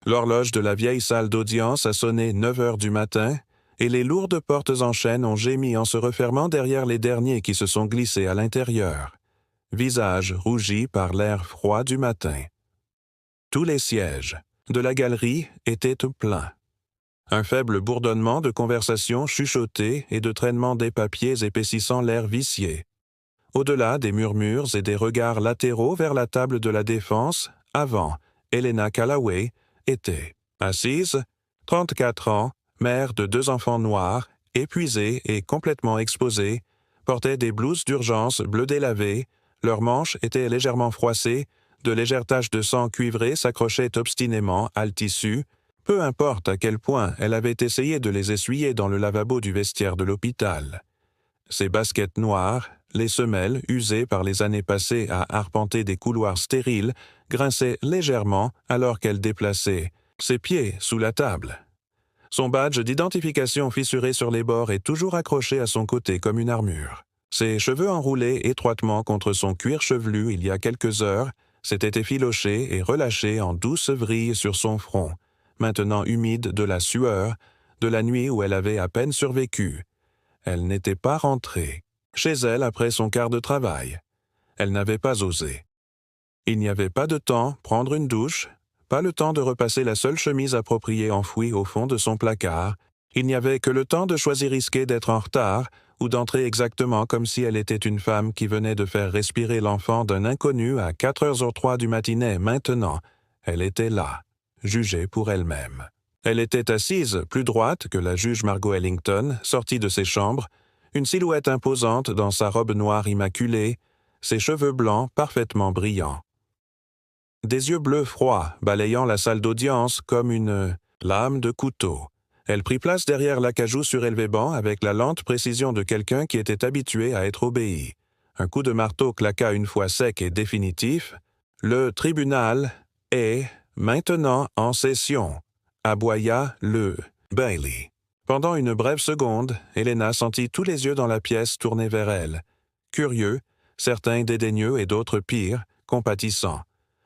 L'horloge de la vieille salle d'audience a sonné 9 heures du matin, et les lourdes portes en chêne ont gémi en se refermant derrière les derniers qui se sont glissés à l'intérieur, visage rougi par l'air froid du matin. Tous les sièges de la galerie étaient pleins. Un faible bourdonnement de conversations chuchotées et de traînement des papiers épaississant l'air vicié. Au-delà des murmures et des regards latéraux vers la table de la défense, avant, Helena Callaway était assise, 34 ans, mère de 2 enfants noirs, épuisée et complètement exposée, portait des blouses d'urgence bleu délavé, leurs manches étaient légèrement froissées, de légères taches de sang cuivré s'accrochaient obstinément à le tissu, peu importe à quel point elle avait essayé de les essuyer dans le lavabo du vestiaire de l'hôpital. Ses baskets noires, les semelles usées par les années passées à arpenter des couloirs stériles, grinçaient légèrement alors qu'elle déplaçait ses pieds sous la table. Son badge d'identification fissuré sur les bords est toujours accroché à son côté comme une armure. Ses cheveux enroulés étroitement contre son cuir chevelu il y a quelques heures s'étaient effilochés et relâchés en douces vrilles sur son front, maintenant humide de la sueur, de la nuit où elle avait à peine survécu. Elle n'était pas rentrée chez elle après son quart de travail. Elle n'avait pas osé. Il n'y avait pas de temps prendre une douche, pas le temps de repasser la seule chemise appropriée enfouie au fond de son placard. Il n'y avait que le temps de choisir risquer d'être en retard ou d'entrer exactement comme si elle était une femme qui venait de faire respirer l'enfant d'un inconnu à 4h03 du matinée. Maintenant, elle était là, jugée pour elle-même. Elle était assise, plus droite que la juge Margot Ellington, sortie de ses chambres, une silhouette imposante dans sa robe noire immaculée, ses cheveux blancs parfaitement brillants. Des yeux bleus froids balayant la salle d'audience comme une lame de couteau. Elle prit place derrière l'acajou surélevé banc avec la lente précision de quelqu'un qui était habitué à être obéi. Un coup de marteau claqua une fois sec et définitif. « Le tribunal est maintenant en session », aboya le Bailey. Pendant une brève seconde, Helena sentit tous les yeux dans la pièce tournés vers elle. Curieux, certains dédaigneux et d'autres pires, compatissants.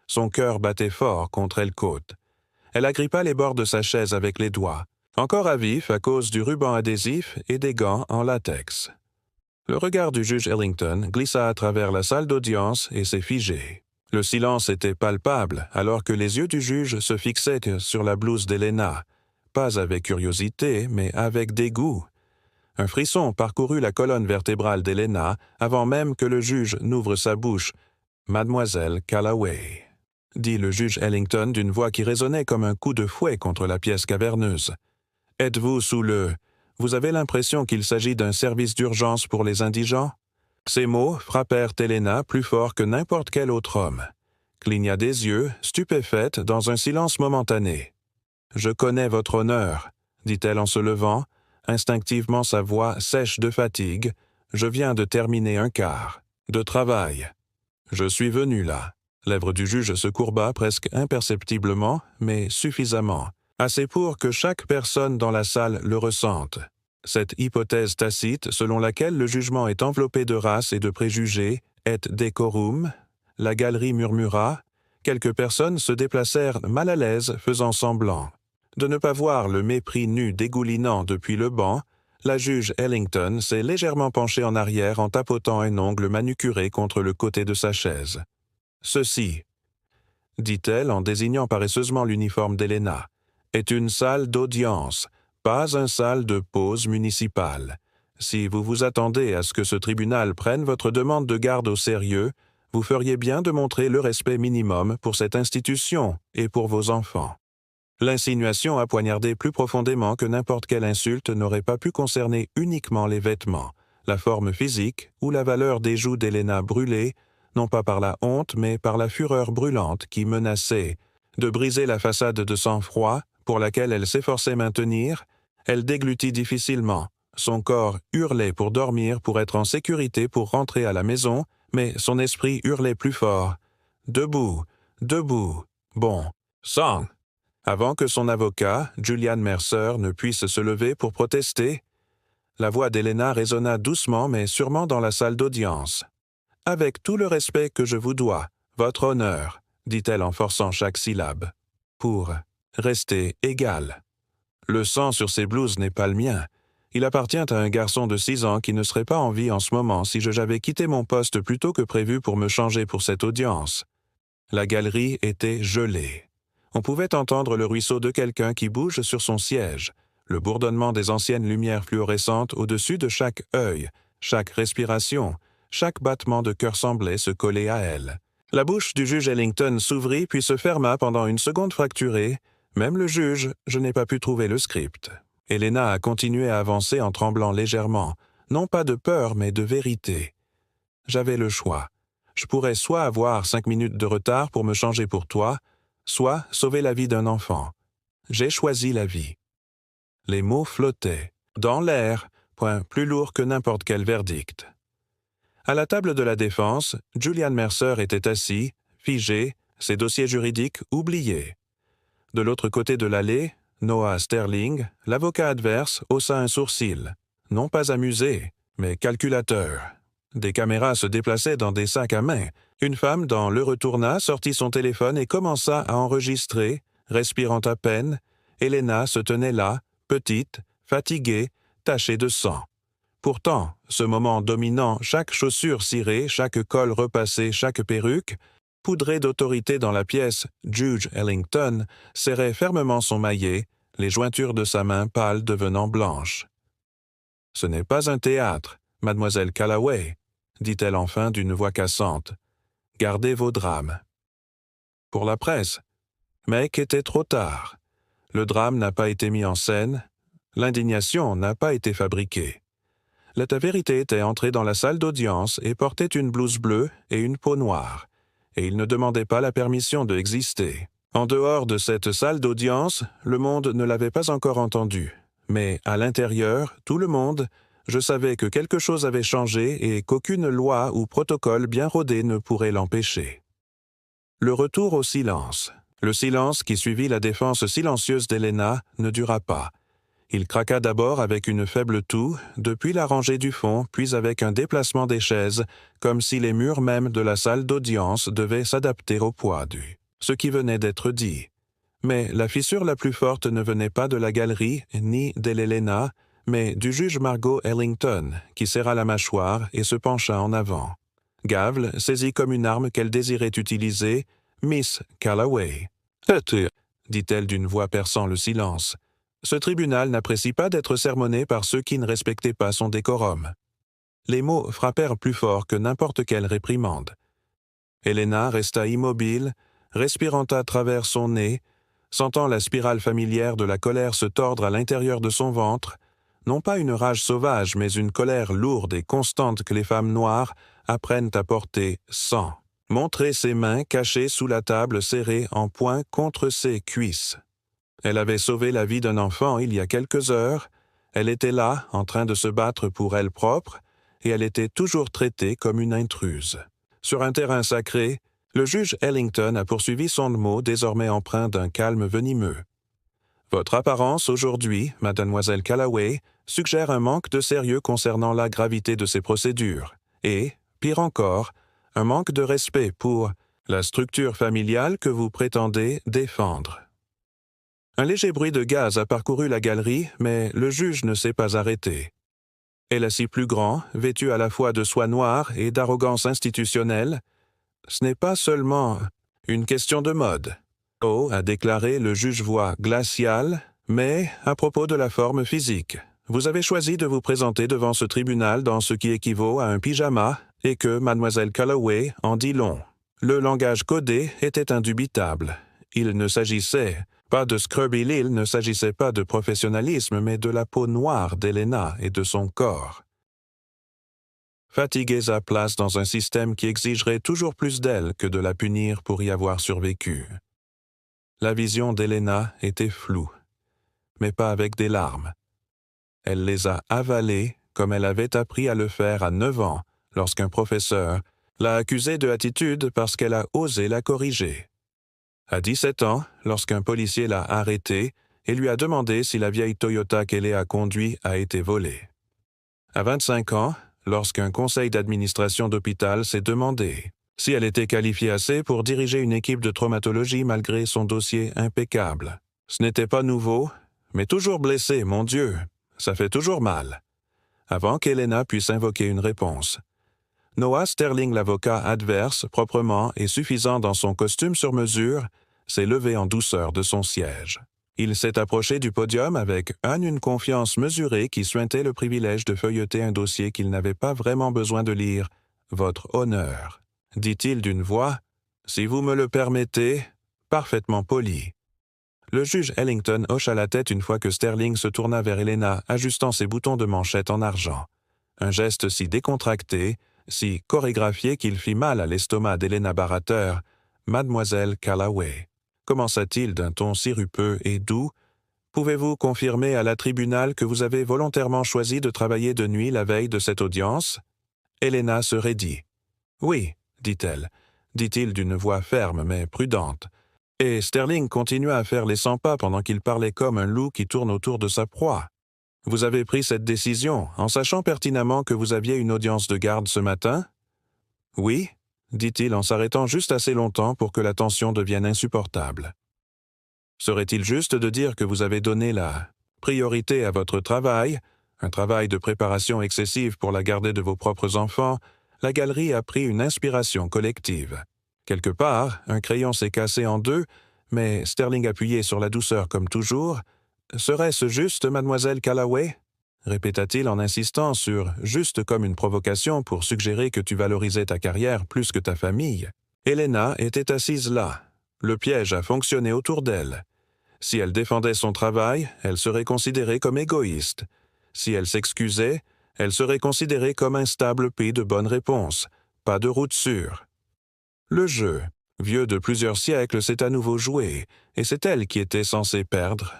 Son cœur battait fort contre elle côte. Elle agrippa les bords de sa chaise avec les doigts, encore à vif à cause du ruban adhésif et des gants en latex. Le regard du juge Ellington glissa à travers la salle d'audience et s'est figé. Le silence était palpable alors que les yeux du juge se fixaient sur la blouse d'Helena, pas avec curiosité, mais avec dégoût. Un frisson parcourut la colonne vertébrale d'Helena avant même que le juge n'ouvre sa bouche. « Mademoiselle Callaway », dit le juge Ellington d'une voix qui résonnait comme un coup de fouet contre la pièce caverneuse. « Êtes-vous sous le... Vous avez l'impression qu'il s'agit d'un service d'urgence pour les indigents ?» Ces mots frappèrent Helena plus fort que n'importe quel autre homme. Cligna des yeux, stupéfaite, dans un silence momentané. « Je connais votre honneur, » dit-elle en se levant, instinctivement sa voix sèche de fatigue. « Je viens de terminer un quart de travail. Je suis venu là. » Lèvres du juge se courba presque imperceptiblement, mais suffisamment, assez pour que chaque personne dans la salle le ressente. Cette hypothèse tacite selon laquelle le jugement est enveloppé de race et de préjugés, et decorum, la galerie murmura, quelques personnes se déplacèrent mal à l'aise faisant semblant. De ne pas voir le mépris nu dégoulinant depuis le banc, la juge Ellington s'est légèrement penchée en arrière en tapotant un ongle manucuré contre le côté de sa chaise. « Ceci, » dit-elle en désignant paresseusement l'uniforme d'Helena, « est une salle d'audience, pas une salle de pause municipale. Si vous vous attendez à ce que ce tribunal prenne votre demande de garde au sérieux, vous feriez bien de montrer le respect minimum pour cette institution et pour vos enfants. » L'insinuation a poignardé plus profondément que n'importe quelle insulte n'aurait pas pu concerner uniquement les vêtements, la forme physique ou la valeur des joues d'Helena brûlées, non pas par la honte mais par la fureur brûlante qui menaçait de briser la façade de sang-froid pour laquelle elle s'efforçait maintenir. Elle déglutit difficilement. Son corps hurlait pour dormir, pour être en sécurité, pour rentrer à la maison, mais son esprit hurlait plus fort. « Debout, debout, bon, sang !» Avant que son avocat, Julian Mercer, ne puisse se lever pour protester, la voix d'Helena résonna doucement mais sûrement dans la salle d'audience. « Avec tout le respect que je vous dois, votre honneur, » dit-elle en forçant chaque syllabe. « Pour rester égal. Le sang sur ces blouses n'est pas le mien. Il appartient à un garçon de 6 ans qui ne serait pas en vie en ce moment si j'avais quitté mon poste plus tôt que prévu pour me changer pour cette audience. La galerie était gelée. On pouvait entendre le ruisseau de quelqu'un qui bouge sur son siège, le bourdonnement des anciennes lumières fluorescentes au-dessus de chaque œil, chaque respiration, chaque battement de cœur semblait se coller à elle. La bouche du juge Ellington s'ouvrit puis se ferma pendant une seconde fracturée. Même le juge, je n'ai pas pu trouver le script. Helena a continué à avancer en tremblant légèrement, non pas de peur, mais de vérité. J'avais le choix. Je pourrais soit avoir 5 minutes de retard pour me changer pour toi, soit sauver la vie d'un enfant. J'ai choisi la vie. Les mots flottaient, dans l'air, point plus lourd que n'importe quel verdict. À la table de la défense, Julian Mercer était assis, figé, ses dossiers juridiques oubliés. De l'autre côté de l'allée, Noah Sterling, l'avocat adverse, haussa un sourcil. Non pas amusé, mais calculateur. Des caméras se déplaçaient dans des sacs à main. Une femme, dans Le Retourna, sortit son téléphone et commença à enregistrer, respirant à peine. Helena se tenait là, petite, fatiguée, tachée de sang. Pourtant, ce moment dominant, chaque chaussure cirée, chaque col repassé, chaque perruque, poudré d'autorité dans la pièce, Juge Ellington serrait fermement son maillet, les jointures de sa main pâle devenant blanches. « Ce n'est pas un théâtre, mademoiselle Calloway, » dit-elle enfin d'une voix cassante. « Gardez vos drames. » Pour la presse. Mais qu'était trop tard. Le drame n'a pas été mis en scène, l'indignation n'a pas été fabriquée. La vérité était entrée dans la salle d'audience et portait une blouse bleue et une peau noire, et il ne demandait pas la permission d'exister. En dehors de cette salle d'audience, le monde ne l'avait pas encore entendu, mais à l'intérieur, tout le monde, je savais que quelque chose avait changé et qu'aucune loi ou protocole bien rodé ne pourrait l'empêcher. Le retour au silence. Le silence qui suivit la défense silencieuse d'Helena ne dura pas. Il craqua d'abord avec une faible toux, depuis la rangée du fond, puis avec un déplacement des chaises, comme si les murs même de la salle d'audience devaient s'adapter au poids du ce qui venait d'être dit. Mais la fissure la plus forte ne venait pas de la galerie, ni d'Helena, mais du juge Margot Ellington, qui serra la mâchoire et se pencha en avant. Gavle saisit comme une arme qu'elle désirait utiliser, « Miss Calloway. »« dit-elle d'une voix perçant le silence. Ce tribunal n'apprécie pas d'être sermonné par ceux qui ne respectaient pas son décorum. » Les mots frappèrent plus fort que n'importe quelle réprimande. Helena resta immobile, respirant à travers son nez, sentant la spirale familière de la colère se tordre à l'intérieur de son ventre, non pas une rage sauvage, mais une colère lourde et constante que les femmes noires apprennent à porter sans. Montrer ses mains cachées sous la table serrées en poing contre ses cuisses. Elle avait sauvé la vie d'un enfant il y a quelques heures, elle était là, en train de se battre pour elle propre, et elle était toujours traitée comme une intruse. Sur un terrain sacré, le juge Ellington a poursuivi son mot désormais empreint d'un calme venimeux. « Votre apparence aujourd'hui, mademoiselle Calloway, suggère un manque de sérieux concernant la gravité de ces procédures, et, pire encore, un manque de respect pour la structure familiale que vous prétendez défendre. » Un léger bruit de gaz a parcouru la galerie, mais le juge ne s'est pas arrêté. Elle assis plus grand, vêtu à la fois de soie noire et d'arrogance institutionnelle. Ce n'est pas seulement une question de mode. Oh, a déclaré le juge-voix glacial, mais à propos de la forme physique. Vous avez choisi de vous présenter devant ce tribunal dans ce qui équivaut à un pyjama et que mademoiselle Calloway en dit long. Le langage codé était indubitable. Il ne s'agissait pas de Scrubby Lil, ne s'agissait pas de professionnalisme, mais de la peau noire d'Helena et de son corps. Fatiguée à place dans un système qui exigerait toujours plus d'elle que de la punir pour y avoir survécu. La vision d'Helena était floue, mais pas avec des larmes. Elle les a avalées comme elle avait appris à le faire à 9 ans, lorsqu'un professeur l'a accusée de attitude parce qu'elle a osé la corriger. À 17 ans, lorsqu'un policier l'a arrêtée et lui a demandé si la vieille Toyota qu'elle a conduite a été volée. À 25 ans, lorsqu'un conseil d'administration d'hôpital s'est demandé si elle était qualifiée assez pour diriger une équipe de traumatologie malgré son dossier impeccable. Ce n'était pas nouveau, mais toujours blessé, mon Dieu, ça fait toujours mal. Avant qu'Helena puisse invoquer une réponse. Noah Sterling, l'avocat adverse, proprement et suffisant dans son costume sur mesure, s'est levé en douceur de son siège. Il s'est approché du podium avec une confiance mesurée qui suintait le privilège de feuilleter un dossier qu'il n'avait pas vraiment besoin de lire. « Votre honneur », dit-il d'une voix, si vous me le permettez, parfaitement polie. Le juge Ellington hocha la tête une fois que Sterling se tourna vers Helena, ajustant ses boutons de manchette en argent. Un geste si décontracté, si chorégraphié qu'il fit mal à l'estomac d'Helena Barater, « Mademoiselle Callaway », commença-t-il d'un ton sirupeux et doux, « pouvez-vous confirmer à la tribunal que vous avez volontairement choisi de travailler de nuit la veille de cette audience ?» Helena se raidit. « Oui, dit-elle, dit-il d'une voix ferme mais prudente. Et Sterling continua à faire les 100 pas pendant qu'il parlait comme un loup qui tourne autour de sa proie. « Vous avez pris cette décision en sachant pertinemment que vous aviez une audience de garde ce matin ?»« Oui, dit-il en s'arrêtant juste assez longtemps pour que la tension devienne insupportable. « Serait-il juste de dire que vous avez donné la priorité à votre travail, un travail de préparation excessive pour la garder de vos propres enfants? La galerie a pris une inspiration collective. Quelque part, un crayon s'est cassé en deux, mais Sterling appuyait sur la douceur comme toujours. « Serait-ce juste, mademoiselle Callaway ?» répéta-t-il en insistant sur « juste comme une provocation pour suggérer que tu valorisais ta carrière plus que ta famille. » Helena était assise là. Le piège a fonctionné autour d'elle. Si elle défendait son travail, elle serait considérée comme égoïste. Si elle s'excusait, elle serait considérée comme instable pays de bonnes réponses, pas de route sûre. Le jeu, vieux de plusieurs siècles, s'est à nouveau joué, et c'est elle qui était censée perdre.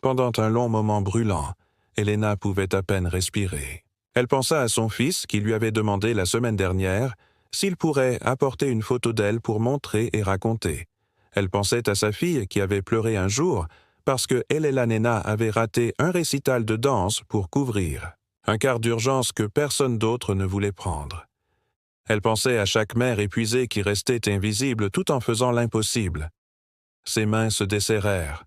Pendant un long moment brûlant, Helena pouvait à peine respirer. Elle pensa à son fils qui lui avait demandé la semaine dernière s'il pourrait apporter une photo d'elle pour montrer et raconter. Elle pensait à sa fille qui avait pleuré un jour parce que Elela Nena avait raté un récital de danse pour couvrir, un quart d'urgence que personne d'autre ne voulait prendre. Elle pensait à chaque mère épuisée qui restait invisible tout en faisant l'impossible. Ses mains se desserrèrent.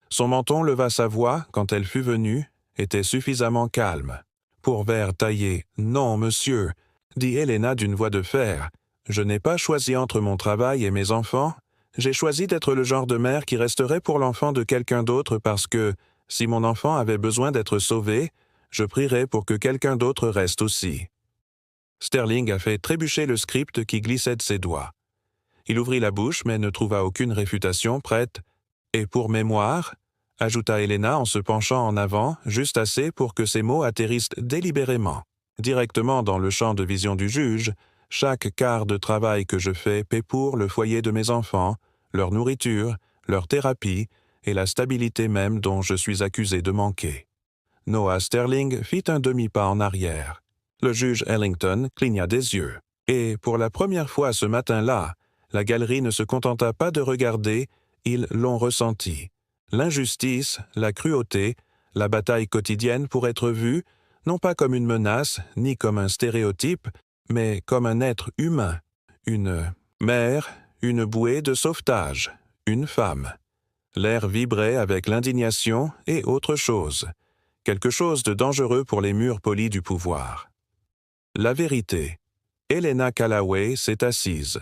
Son menton leva sa voix quand elle fut venue, était suffisamment calme. Pour vers taillé, « Non, monsieur », dit Helena d'une voix de fer. « Je n'ai pas choisi entre mon travail et mes enfants. J'ai choisi d'être le genre de mère qui resterait pour l'enfant de quelqu'un d'autre parce que, si mon enfant avait besoin d'être sauvé, je prierais pour que quelqu'un d'autre reste aussi. » Sterling a fait trébucher le script qui glissait de ses doigts. Il ouvrit la bouche mais ne trouva aucune réfutation prête. « Et pour mémoire ?» ajouta Helena en se penchant en avant, juste assez pour que ses mots atterrissent délibérément. Directement dans le champ de vision du juge, chaque quart de travail que je fais paie pour le foyer de mes enfants, leur nourriture, leur thérapie et la stabilité même dont je suis accusé de manquer. Noah Sterling fit un demi-pas en arrière. Le juge Ellington cligna des yeux. Et pour la première fois ce matin-là, la galerie ne se contenta pas de regarder, ils l'ont ressenti. L'injustice, la cruauté, la bataille quotidienne pour être vue, non pas comme une menace, ni comme un stéréotype, mais comme un être humain, une mère, une bouée de sauvetage, une femme. L'air vibrait avec l'indignation et autre chose, quelque chose de dangereux pour les murs polis du pouvoir. La vérité. Helena Callaway s'est assise,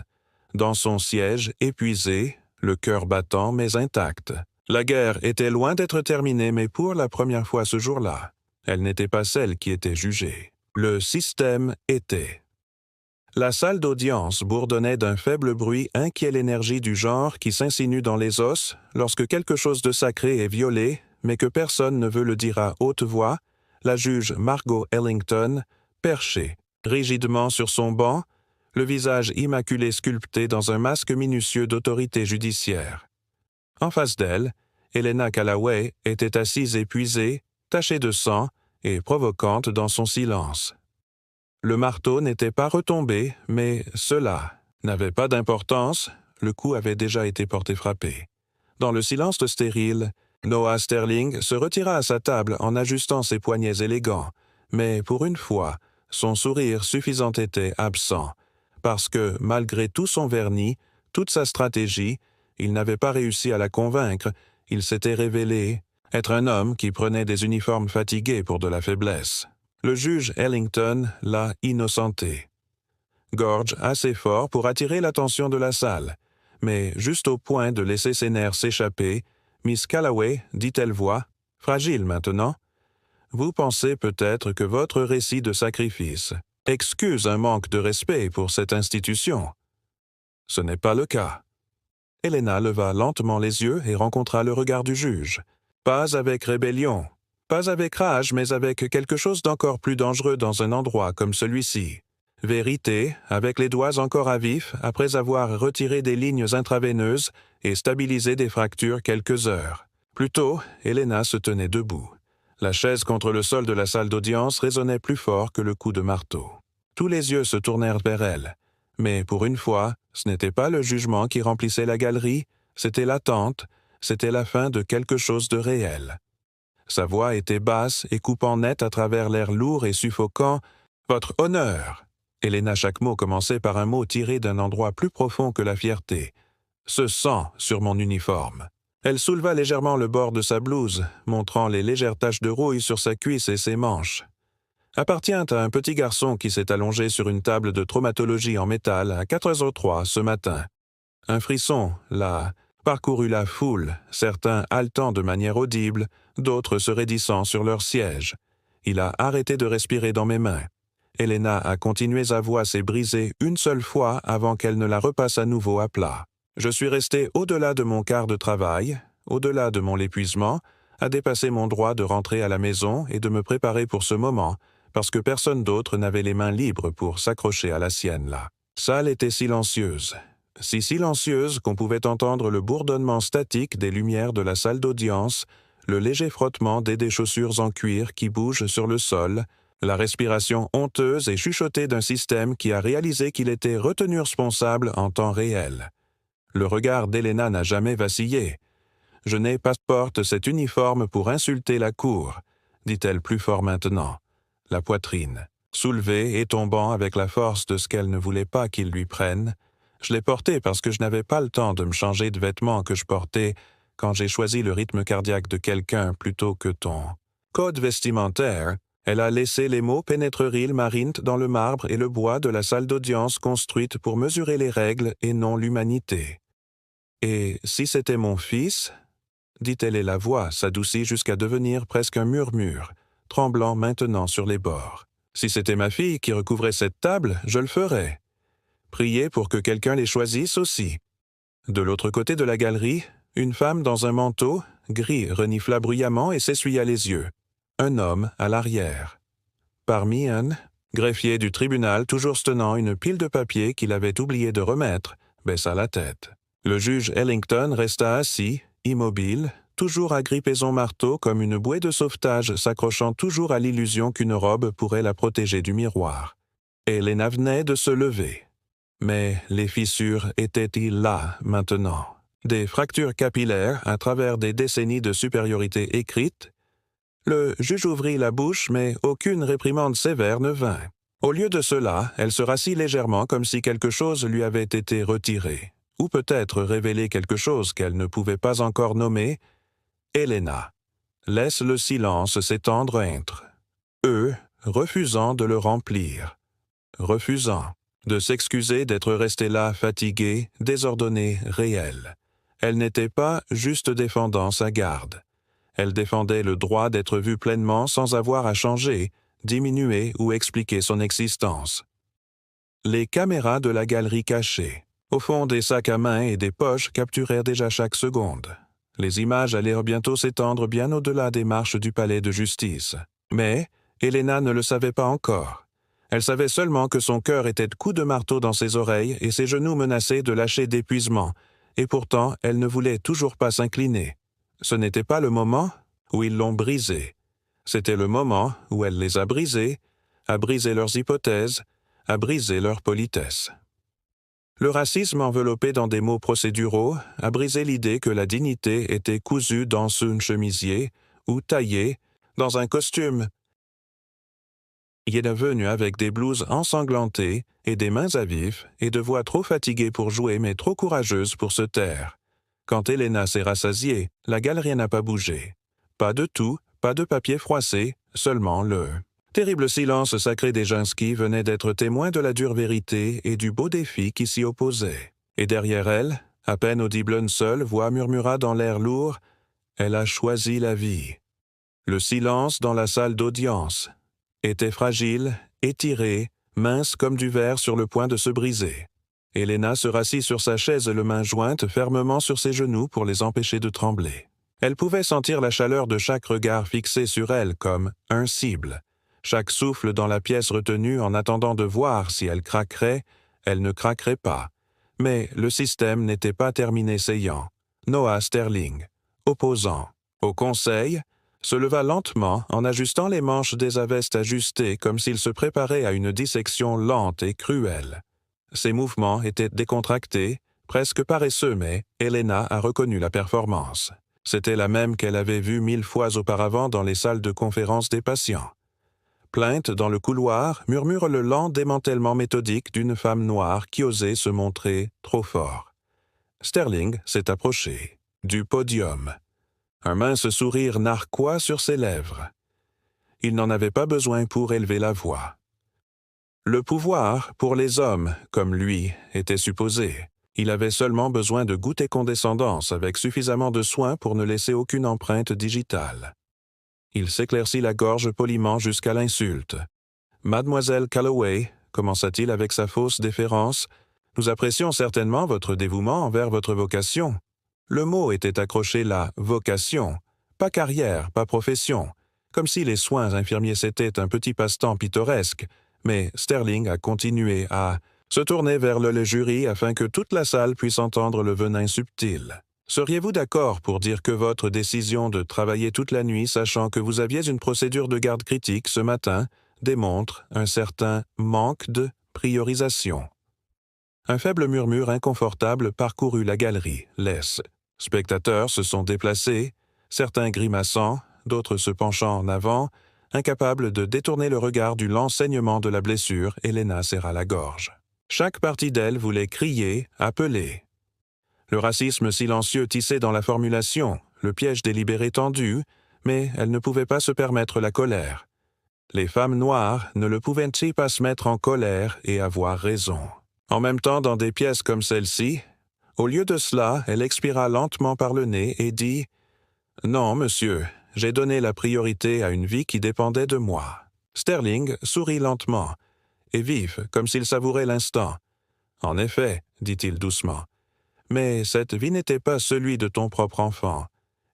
dans son siège épuisé, le cœur battant mais intact. La guerre était loin d'être terminée, mais pour la première fois ce jour-là, elle n'était pas celle qui était jugée. Le système était. La salle d'audience bourdonnait d'un faible bruit inquiet, l'énergie du genre qui s'insinue dans les os lorsque quelque chose de sacré est violé, mais que personne ne veut le dire à haute voix. La juge Margot Ellington, perchée, rigidement sur son banc, le visage immaculé sculpté dans un masque minutieux d'autorité judiciaire. En face d'elle, Helena Callaway était assise épuisée, tachée de sang et provocante dans son silence. Le marteau n'était pas retombé, mais cela n'avait pas d'importance, le coup avait déjà été porté frappé. Dans le silence stérile, Noah Sterling se retira à sa table en ajustant ses poignets élégants, mais pour une fois, son sourire suffisant était absent, parce que, malgré tout son vernis, toute sa stratégie, il n'avait pas réussi à la convaincre, Il s'était révélé être un homme qui prenait des uniformes fatigués pour de la faiblesse. Le juge Ellington l'a innocenté. Gorge assez fort pour attirer l'attention de la salle, mais juste au point de laisser ses nerfs s'échapper, Miss Calloway, dit-elle voix, fragile maintenant, vous pensez peut-être que votre récit de sacrifice excuse un manque de respect pour cette institution. Ce n'est pas le cas. Helena leva lentement les yeux et rencontra le regard du juge. Pas avec rébellion, pas avec rage, mais avec quelque chose d'encore plus dangereux dans un endroit comme celui-ci. Vérité, avec les doigts encore à vif, après avoir retiré des lignes intraveineuses et stabilisé des fractures quelques heures. Plus tôt, Helena se tenait debout. La chaise contre le sol de la salle d'audience résonnait plus fort que le coup de marteau. Tous les yeux se tournèrent vers elle. Mais pour une fois, ce n'était pas le jugement qui remplissait la galerie, c'était l'attente, c'était la fin de quelque chose de réel. Sa voix était basse et coupant net à travers l'air lourd et suffocant. « Votre honneur !» Helena chaque mot commençait par un mot tiré d'un endroit plus profond que la fierté. « Ce sang sur mon uniforme !» Elle souleva légèrement le bord de sa blouse, montrant les légères taches de rouille sur sa cuisse et ses manches. Appartient à un petit garçon qui s'est allongé sur une table de traumatologie en métal à 4h03 ce matin. Un frisson, là, parcourut la foule, certains haletant de manière audible, d'autres se raidissant sur leur siège. Il a arrêté de respirer dans mes mains. Helena a continué sa voix s'est brisée une seule fois avant qu'elle ne la repasse à nouveau à plat. Je suis resté au-delà de mon quart de travail, au-delà de mon épuisement, à dépasser mon droit de rentrer à la maison et de me préparer pour ce moment, parce que personne d'autre n'avait les mains libres pour s'accrocher à la sienne là. Salle était silencieuse. Si silencieuse qu'on pouvait entendre le bourdonnement statique des lumières de la salle d'audience, le léger frottement des chaussures en cuir qui bougent sur le sol, la respiration honteuse et chuchotée d'un système qui a réalisé qu'il était retenu responsable en temps réel. Le regard d'Helena n'a jamais vacillé. « Je n'ai pas porte cet uniforme pour insulter la cour », dit-elle plus fort maintenant. La poitrine, soulevée et tombant avec la force de ce qu'elle ne voulait pas qu'il lui prenne. Je l'ai porté parce que je n'avais pas le temps de me changer de vêtements que je portais quand j'ai choisi le rythme cardiaque de quelqu'un plutôt que ton code vestimentaire. Elle a laissé les mots pénétreril marint dans le marbre et le bois de la salle d'audience construite pour mesurer les règles et non l'humanité. Et si c'était mon fils, dit-elle et la voix s'adoucit jusqu'à devenir presque un murmure, tremblant maintenant sur les bords. Si c'était ma fille qui recouvrait cette table, je le ferais. Priez pour que quelqu'un les choisisse aussi. De l'autre côté de la galerie, une femme dans un manteau, gris, renifla bruyamment et s'essuya les yeux. Un homme à l'arrière. Parmi un greffier du tribunal, toujours tenant une pile de papier qu'il avait oublié de remettre, baissa la tête. Le juge Ellington resta assis, immobile, toujours agrippé son marteau comme une bouée de sauvetage s'accrochant toujours à l'illusion qu'une robe pourrait la protéger du miroir. Helena venait de se lever. Mais les fissures étaient-ils là, maintenant? Des fractures capillaires à travers des décennies de supériorité écrite? Le juge ouvrit la bouche, mais aucune réprimande sévère ne vint. Au lieu de cela, elle se rassit légèrement comme si quelque chose lui avait été retiré, ou peut-être révélé quelque chose qu'elle ne pouvait pas encore nommer. Helena. Laisse le silence s'étendre entre eux, refusant de le remplir. Refusant de s'excuser d'être restée là fatiguée, désordonnée, réelle. Elle n'était pas juste défendant sa garde. Elle défendait le droit d'être vue pleinement sans avoir à changer, diminuer ou expliquer son existence. Les caméras de la galerie cachée, au fond des sacs à main et des poches, capturèrent déjà chaque seconde. Les images allèrent bientôt s'étendre bien au-delà des marches du palais de justice. Mais Helena ne le savait pas encore. Elle savait seulement que son cœur était de coups de marteau dans ses oreilles et ses genoux menacés de lâcher d'épuisement, et pourtant elle ne voulait toujours pas s'incliner. Ce n'était pas le moment où ils l'ont brisé. C'était le moment où elle les a brisés, a brisé leurs hypothèses, a brisé leur politesse. Le racisme enveloppé dans des mots procéduraux a brisé l'idée que la dignité était cousue dans un chemisier ou taillée dans un costume. Il est venu avec des blouses ensanglantées et des mains à vif et de voix trop fatiguées pour jouer mais trop courageuses pour se taire. Quand Elena s'est rassasiée, la galerie n'a pas bougé. Pas de tout, pas de papier froissé, seulement le terrible silence sacré des Jinsky venait d'être témoin de la dure vérité et du beau défi qui s'y opposait. Et derrière elle, à peine audible une seule voix murmura dans l'air lourd « Elle a choisi la vie ». Le silence dans la salle d'audience était fragile, étiré, mince comme du verre sur le point de se briser. Elena se rassit sur sa chaise, les mains jointes fermement sur ses genoux pour les empêcher de trembler. Elle pouvait sentir la chaleur de chaque regard fixé sur elle comme un cible. Chaque souffle dans la pièce retenu en attendant de voir si elle craquerait, elle ne craquerait pas. Mais le système n'était pas terminé saillant. Noah Sterling, opposant au conseil, se leva lentement en ajustant les manches des vestes ajustées comme s'il se préparait à une dissection lente et cruelle. Ses mouvements étaient décontractés, presque paresseux, mais Elena a reconnu la performance. C'était la même qu'elle avait vue 1000 fois auparavant dans les salles de conférence des patients. Plainte dans le couloir, murmure le lent démantèlement méthodique d'une femme noire qui osait se montrer trop fort. Sterling s'est approché du podium. Un mince sourire narquois sur ses lèvres. Il n'en avait pas besoin pour élever la voix. Le pouvoir, pour les hommes, comme lui, était supposé. Il avait seulement besoin de goûter condescendance avec suffisamment de soin pour ne laisser aucune empreinte digitale. Il s'éclaircit la gorge poliment jusqu'à l'insulte. « Mademoiselle Calloway, commença-t-il avec sa fausse déférence, nous apprécions certainement votre dévouement envers votre vocation. » Le mot était accroché là, vocation, pas carrière, pas profession, comme si les soins infirmiers c'était un petit passe-temps pittoresque, mais Sterling a continué à se tourner vers le jury afin que toute la salle puisse entendre le venin subtil. Seriez-vous d'accord pour dire que votre décision de travailler toute la nuit, sachant que vous aviez une procédure de garde critique ce matin, démontre un certain manque de priorisation? Un faible murmure inconfortable parcourut la galerie. Les spectateurs se sont déplacés, certains grimaçant, d'autres se penchant en avant, incapables de détourner le regard du lent saignement de la blessure. Elena serra la gorge. Chaque partie d'elle voulait crier, appeler. Le racisme silencieux tissé dans la formulation, le piège délibéré tendu, mais elle ne pouvait pas se permettre la colère. Les femmes noires ne le pouvaient-ils pas se mettre en colère et avoir raison? En même temps, dans des pièces comme celle-ci, au lieu de cela, elle expira lentement par le nez et dit « Non, monsieur, j'ai donné la priorité à une vie qui dépendait de moi. » Sterling sourit lentement et vif, comme s'il savourait l'instant. « En effet, dit-il doucement, mais cette vie n'était pas celui de ton propre enfant.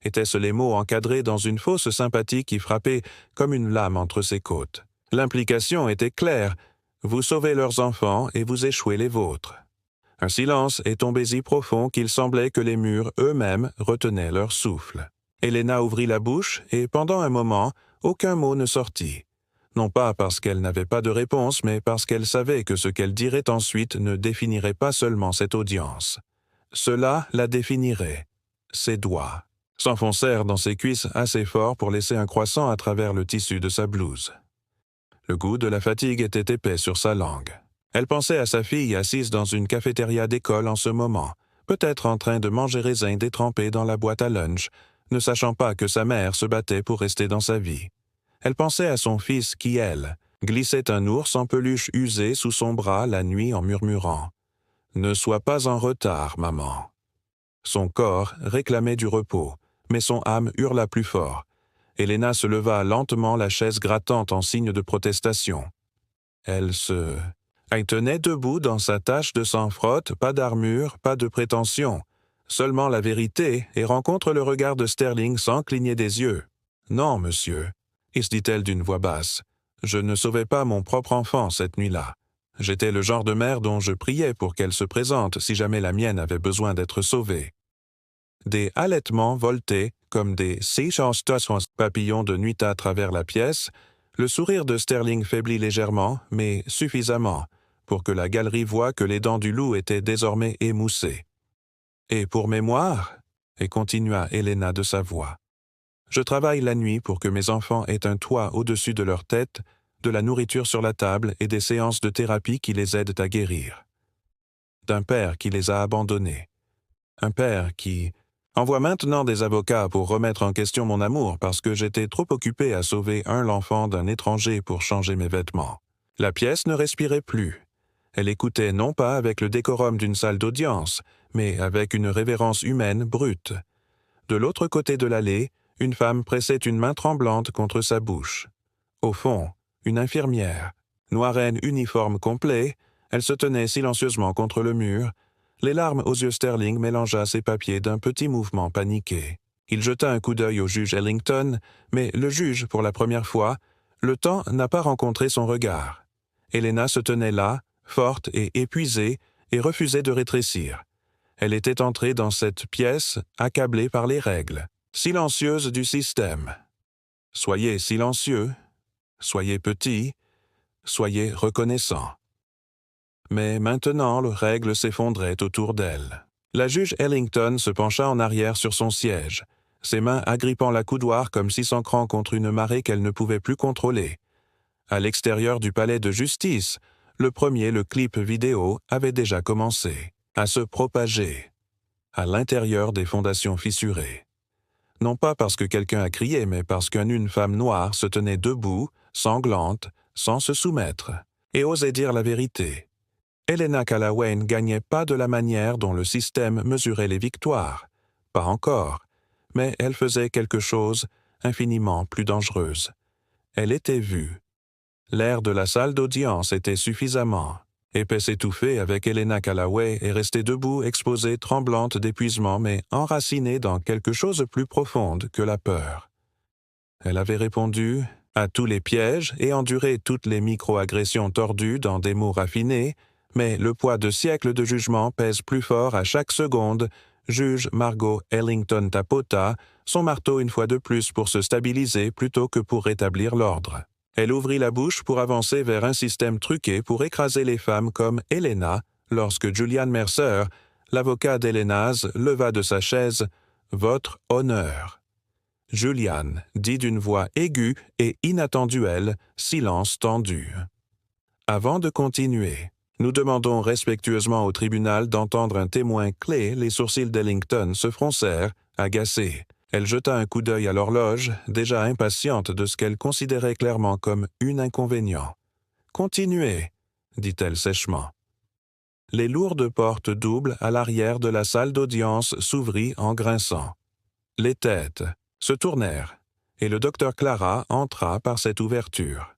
Étaient-ce les mots encadrés dans une fausse sympathie qui frappait comme une lame entre ses côtes? L'implication était claire. Vous sauvez leurs enfants et vous échouez les vôtres. Un silence est tombé si profond qu'il semblait que les murs eux-mêmes retenaient leur souffle. Elena ouvrit la bouche et pendant un moment, aucun mot ne sortit. Non pas parce qu'elle n'avait pas de réponse, mais parce qu'elle savait que ce qu'elle dirait ensuite ne définirait pas seulement cette audience. Cela la définirait. Ses doigts s'enfoncèrent dans ses cuisses assez fort pour laisser un croissant à travers le tissu de sa blouse. Le goût de la fatigue était épais sur sa langue. Elle pensait à sa fille assise dans une cafétéria d'école en ce moment, peut-être en train de manger raisin détrempé dans la boîte à lunch, ne sachant pas que sa mère se battait pour rester dans sa vie. Elle pensait à son fils qui, elle, glissait un ours en peluche usé sous son bras la nuit en murmurant « Ne sois pas en retard, maman ». Son corps réclamait du repos, mais son âme hurla plus fort. Elena se leva lentement, la chaise grattante en signe de protestation. Elle tenait debout dans sa tache de sang-frotte, pas d'armure, pas de prétention, seulement la vérité, et rencontre le regard de Sterling sans cligner des yeux. « Non, monsieur », se dit-elle d'une voix basse, « je ne sauvais pas mon propre enfant cette nuit-là. J'étais le genre de mère dont je priais pour qu'elle se présente si jamais la mienne avait besoin d'être sauvée. » Des halètements voletaient, comme des papillons de nuit à travers la pièce. Le sourire de Sterling faiblit légèrement, mais suffisamment, pour que la galerie voie que les dents du loup étaient désormais émoussées. « Et pour mémoire, » et continua Elena de sa voix, « je travaille la nuit pour que mes enfants aient un toit au-dessus de leur tête, de la nourriture sur la table et des séances de thérapie qui les aident à guérir. D'un père qui les a abandonnés. Un père qui Envoie maintenant des avocats pour remettre en question mon amour parce que j'étais trop occupé à sauver l'enfant d'un étranger pour changer mes vêtements. La pièce ne respirait plus. Elle écoutait non pas avec le décorum d'une salle d'audience, mais avec une révérence humaine brute. De l'autre côté de l'allée, une femme pressait une main tremblante contre sa bouche. Au fond, une infirmière. Noireine uniforme complet, elle se tenait silencieusement contre le mur. Les larmes aux yeux Sterling mélangea ses papiers d'un petit mouvement paniqué. Il jeta un coup d'œil au juge Ellington, mais le juge, pour la première fois, le temps n'a pas rencontré son regard. Helena se tenait là, forte et épuisée, et refusait de rétrécir. Elle était entrée dans cette pièce, accablée par les règles, silencieuse du système. Soyez silencieux, soyez petit, soyez reconnaissant. Mais maintenant, les règles s'effondraient autour d'elle. La juge Ellington se pencha en arrière sur son siège, ses mains agrippant la coudoir comme si s'ancrant contre une marée qu'elle ne pouvait plus contrôler. À l'extérieur du palais de justice, le clip vidéo avait déjà commencé à se propager à l'intérieur des fondations fissurées. Non pas parce que quelqu'un a crié, mais parce qu'une femme noire se tenait debout, sanglante, sans se soumettre, et osait dire la vérité. Helena Callaway ne gagnait pas de la manière dont le système mesurait les victoires. Pas encore. Mais elle faisait quelque chose infiniment plus dangereuse. Elle était vue. L'air de la salle d'audience était suffisamment épaisse étouffée avec Helena Callaway et restée debout, exposée, tremblante d'épuisement, mais enracinée dans quelque chose de plus profonde que la peur. Elle avait répondu à tous les pièges et enduré toutes les micro-agressions tordues dans des mots raffinés, mais le poids de siècles de jugement pèse plus fort à chaque seconde. Juge Margot Ellington tapota son marteau une fois de plus pour se stabiliser plutôt que pour rétablir l'ordre. Elle ouvrit la bouche pour avancer vers un système truqué pour écraser les femmes comme Helena, lorsque Julian Mercer, l'avocat d'Helena's, leva de sa chaise « Votre honneur ». Julian dit d'une voix aiguë et inattenduelle, silence tendu. Avant de continuer, nous demandons respectueusement au tribunal d'entendre un témoin clé. Les sourcils d'Ellington se froncèrent, agacés. Elle jeta un coup d'œil à l'horloge, déjà impatiente de ce qu'elle considérait clairement comme un inconvénient. « Continuez, » dit-elle sèchement. Les lourdes portes doubles à l'arrière de la salle d'audience s'ouvrirent en grinçant. Les têtes se tournèrent, et le docteur Clara entra par cette ouverture.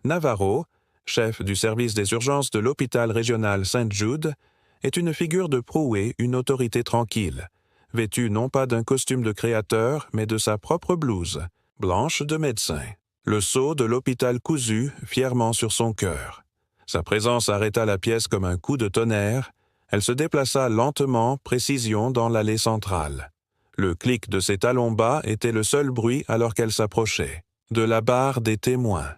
Navarro, chef du service des urgences de l'hôpital régional Saint-Jude, est une figure de proue et une autorité tranquille, vêtu non pas d'un costume de créateur, mais de sa propre blouse, blanche de médecin. Le sceau de l'hôpital cousu fièrement sur son cœur. Sa présence arrêta la pièce comme un coup de tonnerre. Elle se déplaça lentement, précision, dans l'allée centrale. Le clic de ses talons bas était le seul bruit alors qu'elle s'approchait. De la barre des témoins.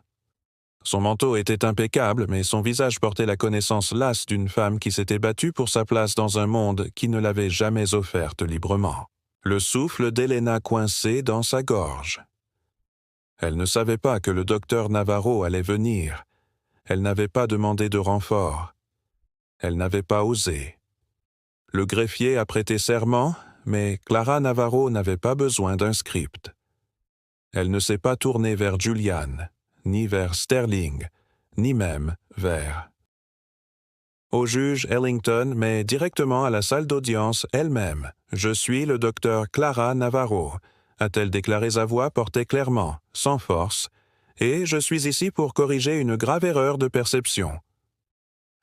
Son manteau était impeccable, mais son visage portait la connaissance lasse d'une femme qui s'était battue pour sa place dans un monde qui ne l'avait jamais offerte librement. Le souffle d'Helena coincé dans sa gorge. Elle ne savait pas que le docteur Navarro allait venir. Elle n'avait pas demandé de renfort. Elle n'avait pas osé. Le greffier a prêté serment, mais Clara Navarro n'avait pas besoin d'un script. Elle ne s'est pas tournée vers Julian, ni vers Sterling, ni même vers... Au juge Ellington, mais directement à la salle d'audience elle-même. « Je suis le docteur Clara Navarro », a-t-elle déclaré sa voix portée clairement, sans force, « et je suis ici pour corriger une grave erreur de perception. »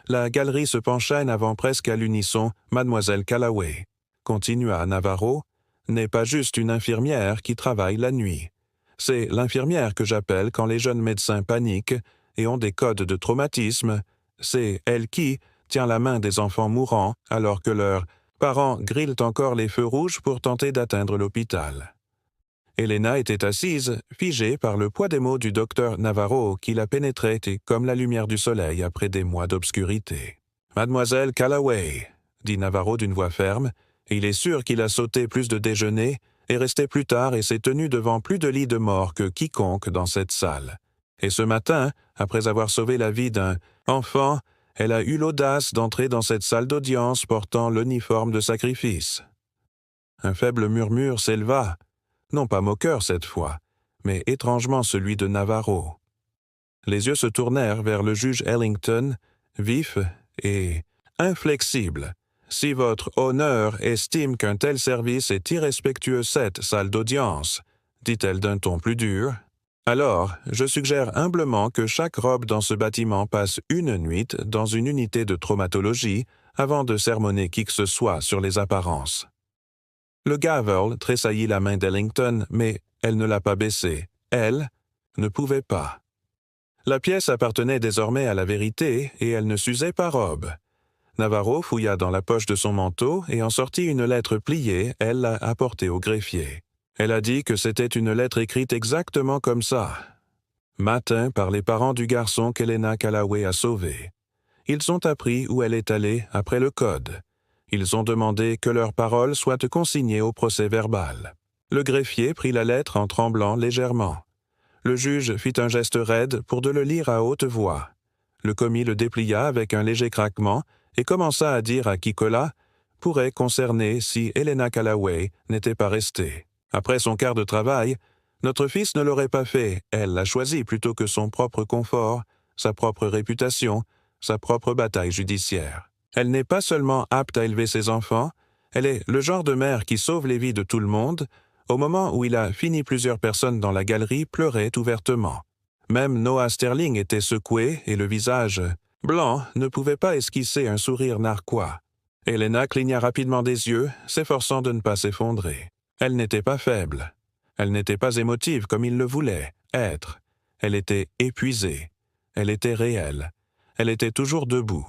La galerie se pencha en avant presque à l'unisson « Mademoiselle Callaway », continua Navarro, « n'est pas juste une infirmière qui travaille la nuit. C'est l'infirmière que j'appelle quand les jeunes médecins paniquent et ont des codes de traumatisme. C'est elle qui tient la main des enfants mourants alors que leurs parents grillent encore les feux rouges pour tenter d'atteindre l'hôpital. » Helena était assise, figée par le poids des mots du docteur Navarro qui la pénétrait et comme la lumière du soleil après des mois d'obscurité. « Mademoiselle Callaway, » dit Navarro d'une voix ferme, et il est sûr qu'il a sauté plus de déjeuner, est resté plus tard et s'est tenu devant plus de lits de mort que quiconque dans cette salle. Et ce matin, après avoir sauvé la vie d'un enfant, elle a eu l'audace d'entrer dans cette salle d'audience portant l'uniforme de sacrifice. Un faible murmure s'éleva, non pas moqueur cette fois, mais étrangement celui de Navarro. Les yeux se tournèrent vers le juge Ellington, vif et inflexible. « Si votre honneur estime qu'un tel service est irrespectueux cette salle d'audience, dit-elle d'un ton plus dur, alors je suggère humblement que chaque robe dans ce bâtiment passe une nuit dans une unité de traumatologie avant de sermonner qui que ce soit sur les apparences. » Le gavel tressaillit la main d'Ellington, mais elle ne l'a pas baissée. Elle ne pouvait pas. La pièce appartenait désormais à la vérité et elle ne s'usait pas robe. Navarro fouilla dans la poche de son manteau et en sortit une lettre pliée, elle l'a apportée au greffier. Elle a dit que c'était une lettre écrite exactement comme ça. Matin par les parents du garçon qu'Helena Callaway a sauvé. Ils ont appris où elle est allée après le code. Ils ont demandé que leurs paroles soient consignées au procès-verbal. Le greffier prit la lettre en tremblant légèrement. Le juge fit un geste raide pour de le lire à haute voix. Le commis le déplia avec un léger craquement et commença à dire à qui colla pourrait concerner si Helena Callaway n'était pas restée. Après son quart de travail, notre fils ne l'aurait pas fait, elle l'a choisi plutôt que son propre confort, sa propre réputation, sa propre bataille judiciaire. Elle n'est pas seulement apte à élever ses enfants, elle est le genre de mère qui sauve les vies de tout le monde. Au moment où il a fini, plusieurs personnes dans la galerie pleuraient ouvertement. Même Noah Sterling était secoué et le visage blanc ne pouvait pas esquisser un sourire narquois. Helena cligna rapidement des yeux, s'efforçant de ne pas s'effondrer. Elle n'était pas faible. Elle n'était pas émotive comme il le voulait être. Elle était épuisée. Elle était réelle. Elle était toujours debout.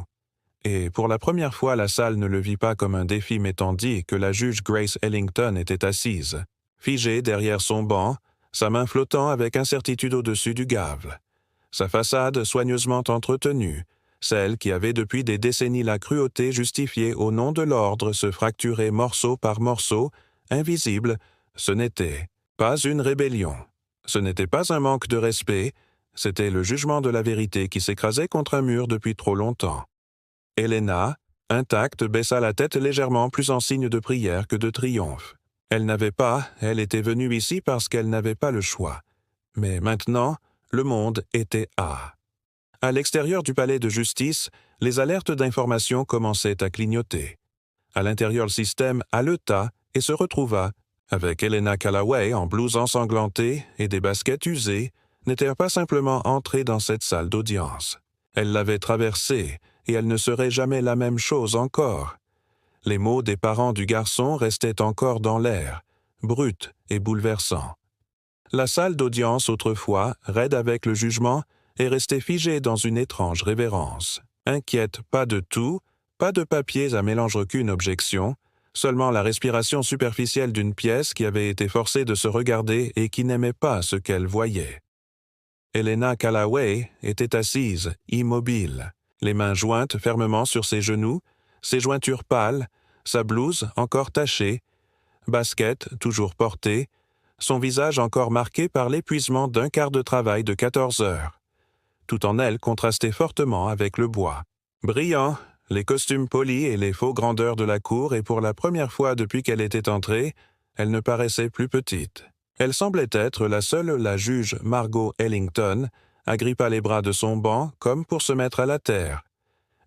Et pour la première fois, la salle ne le vit pas comme un défi, mais tandis que la juge Grace Ellington était assise, figée derrière son banc, sa main flottant avec incertitude au-dessus du gavel. Sa façade soigneusement entretenue, celle qui avait depuis des décennies la cruauté justifiée au nom de l'ordre se fracturait morceau par morceau, invisible, ce n'était pas une rébellion. Ce n'était pas un manque de respect, c'était le jugement de la vérité qui s'écrasait contre un mur depuis trop longtemps. Helena, intacte, baissa la tête légèrement plus en signe de prière que de triomphe. Elle était venue ici parce qu'elle n'avait pas le choix. Mais maintenant, le monde était à. À l'extérieur du palais de justice, les alertes d'information commençaient à clignoter. À l'intérieur, le système haleta et se retrouva, avec Helena Callaway en blouse ensanglantée et des baskets usées, n'était pas simplement entrée dans cette salle d'audience. Elle l'avait traversée, et elle ne serait jamais la même chose encore. Les mots des parents du garçon restaient encore dans l'air, bruts et bouleversants. La salle d'audience, autrefois, raide avec le jugement, est restée figée dans une étrange révérence. Inquiète pas de tout, pas de papiers à mélanger aucune objection, seulement la respiration superficielle d'une pièce qui avait été forcée de se regarder et qui n'aimait pas ce qu'elle voyait. Helena Callaway était assise, immobile, les mains jointes fermement sur ses genoux, ses jointures pâles, sa blouse encore tachée, basket toujours portée, son visage encore marqué par l'épuisement d'un quart de travail de 14 heures. Tout en elle contrastait fortement avec le bois. Brillant, les costumes polis et les faux grandeurs de la cour, et pour la première fois depuis qu'elle était entrée, elle ne paraissait plus petite. Elle semblait être la juge Margot Ellington, agrippa les bras de son banc comme pour se mettre à la terre.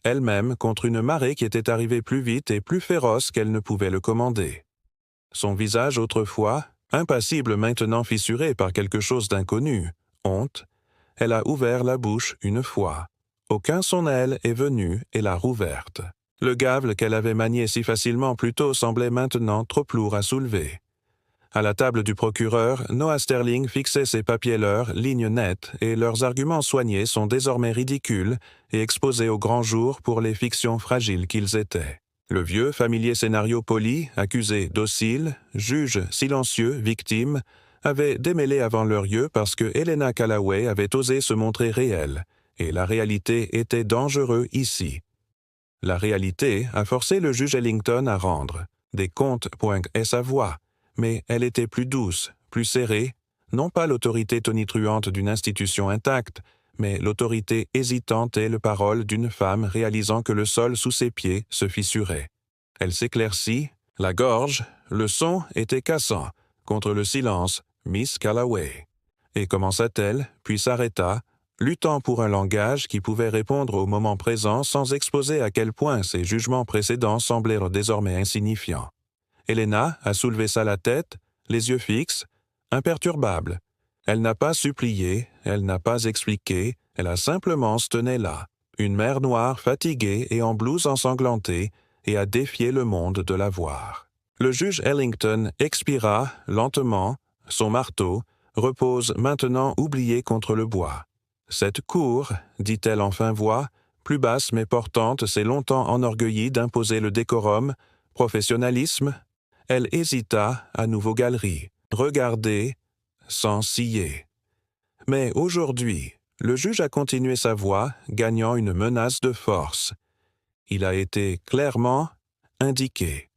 Elle-même contre une marée qui était arrivée plus vite et plus féroce qu'elle ne pouvait le commander. Son visage autrefois, impassible maintenant fissuré par quelque chose d'inconnu, honte, elle a ouvert la bouche une fois. Aucun son aile est venu et l'a rouverte. Le gavel qu'elle avait manié si facilement plus tôt semblait maintenant trop lourd à soulever. À la table du procureur, Noah Sterling fixait ses papiers-leurs, lignes nettes, et leurs arguments soignés sont désormais ridicules et exposés au grand jour pour les fictions fragiles qu'ils étaient. Le vieux, familier scénario poli, accusé docile, juge silencieux, victime, avait démêlé avant leurs yeux parce que Helena Callaway avait osé se montrer réelle, et la réalité était dangereuse ici. La réalité a forcé le juge Ellington à rendre. Des comptes est sa voix, mais elle était plus douce, plus serrée, non pas l'autorité tonitruante d'une institution intacte, mais l'autorité hésitante et le parole d'une femme réalisant que le sol sous ses pieds se fissurait. Elle s'éclaircit, La gorge, le son était cassant. Contre le silence, Miss Calloway. Et commença-t-elle, puis s'arrêta, luttant pour un langage qui pouvait répondre au moment présent sans exposer à quel point ses jugements précédents semblèrent désormais insignifiants. Helena a soulevé ça la tête, les yeux fixes, imperturbable. Elle n'a pas supplié, elle n'a pas expliqué, elle a simplement se tenait là, une mère noire fatiguée et en blouse ensanglantée, et a défié le monde de la voir. Le juge Ellington expira lentement, son marteau repose maintenant oublié contre le bois. Cette cour, dit-elle en fin voix, plus basse mais portante, s'est longtemps enorgueillie d'imposer le décorum, professionnalisme. Elle hésita, à nouveau galerie, regarder, sans scier. Mais aujourd'hui, le juge a continué sa voix, gagnant une menace de force. Il a été clairement indiqué.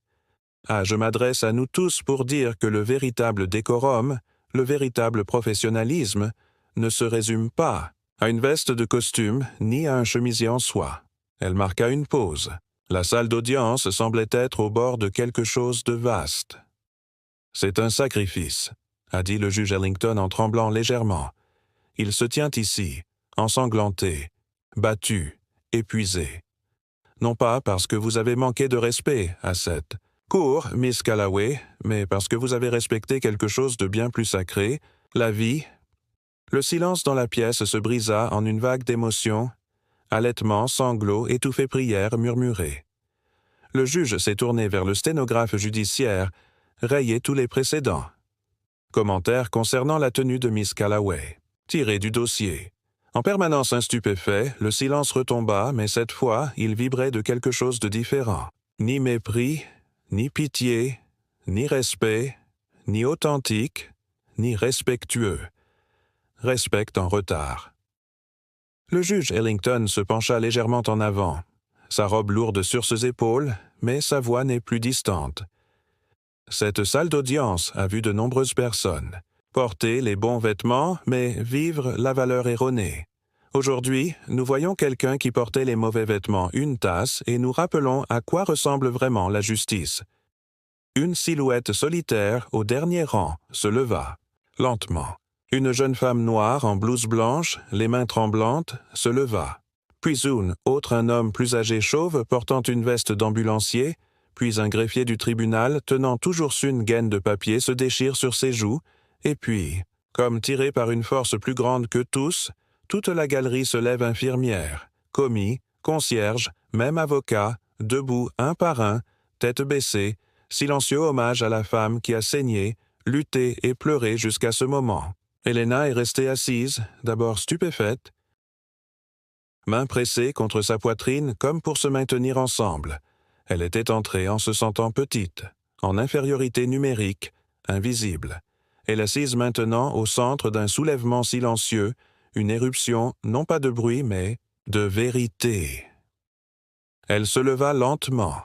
Ah, je m'adresse à nous tous pour dire que le véritable décorum, le véritable professionnalisme, ne se résume pas à une veste de costume ni à un chemisier en soie. Elle marqua une pause. La salle d'audience semblait être au bord de quelque chose de vaste. « C'est un sacrifice », a dit le juge Ellington en tremblant légèrement. « Il se tient ici, ensanglanté, battu, épuisé. Non pas parce que vous avez manqué de respect à cette cour, Miss Calloway, mais parce que vous avez respecté quelque chose de bien plus sacré, la vie. » Le silence dans la pièce se brisa en une vague d'émotions, halètements, sanglots, étouffées prières murmurées. Le juge s'est tourné vers le sténographe judiciaire, rayé tous les précédents. Commentaire concernant la tenue de Miss Calloway. Tiré du dossier. En permanence instupéfait, le silence retomba, mais cette fois, il vibrait de quelque chose de différent. Ni mépris, ni pitié, ni respect, ni authentique, ni respectueux. Respect en retard. Le juge Ellington se pencha légèrement en avant, sa robe lourde sur ses épaules, mais sa voix n'est plus distante. Cette salle d'audience a vu de nombreuses personnes porter les bons vêtements, mais vivre la valeur erronée. Aujourd'hui, nous voyons quelqu'un qui portait les mauvais vêtements une tasse et nous rappelons à quoi ressemble vraiment la justice. Une silhouette solitaire au dernier rang se leva, lentement. Une jeune femme noire en blouse blanche, les mains tremblantes, se leva. Puis autre un homme plus âgé chauve portant une veste d'ambulancier, puis un greffier du tribunal tenant toujours une gaine de papier se déchire sur ses joues, et puis, comme tiré par une force plus grande que tous, toute la galerie se lève infirmière, commis, concierge, même avocat, debout un par un, tête baissée, silencieux hommage à la femme qui a saigné, lutté et pleuré jusqu'à ce moment. Helena est restée assise, d'abord stupéfaite, mains pressées contre sa poitrine comme pour se maintenir ensemble. Elle était entrée en se sentant petite, en infériorité numérique, invisible. Elle assise maintenant au centre d'un soulèvement silencieux, une éruption, non pas de bruit, mais de vérité. Elle se leva lentement,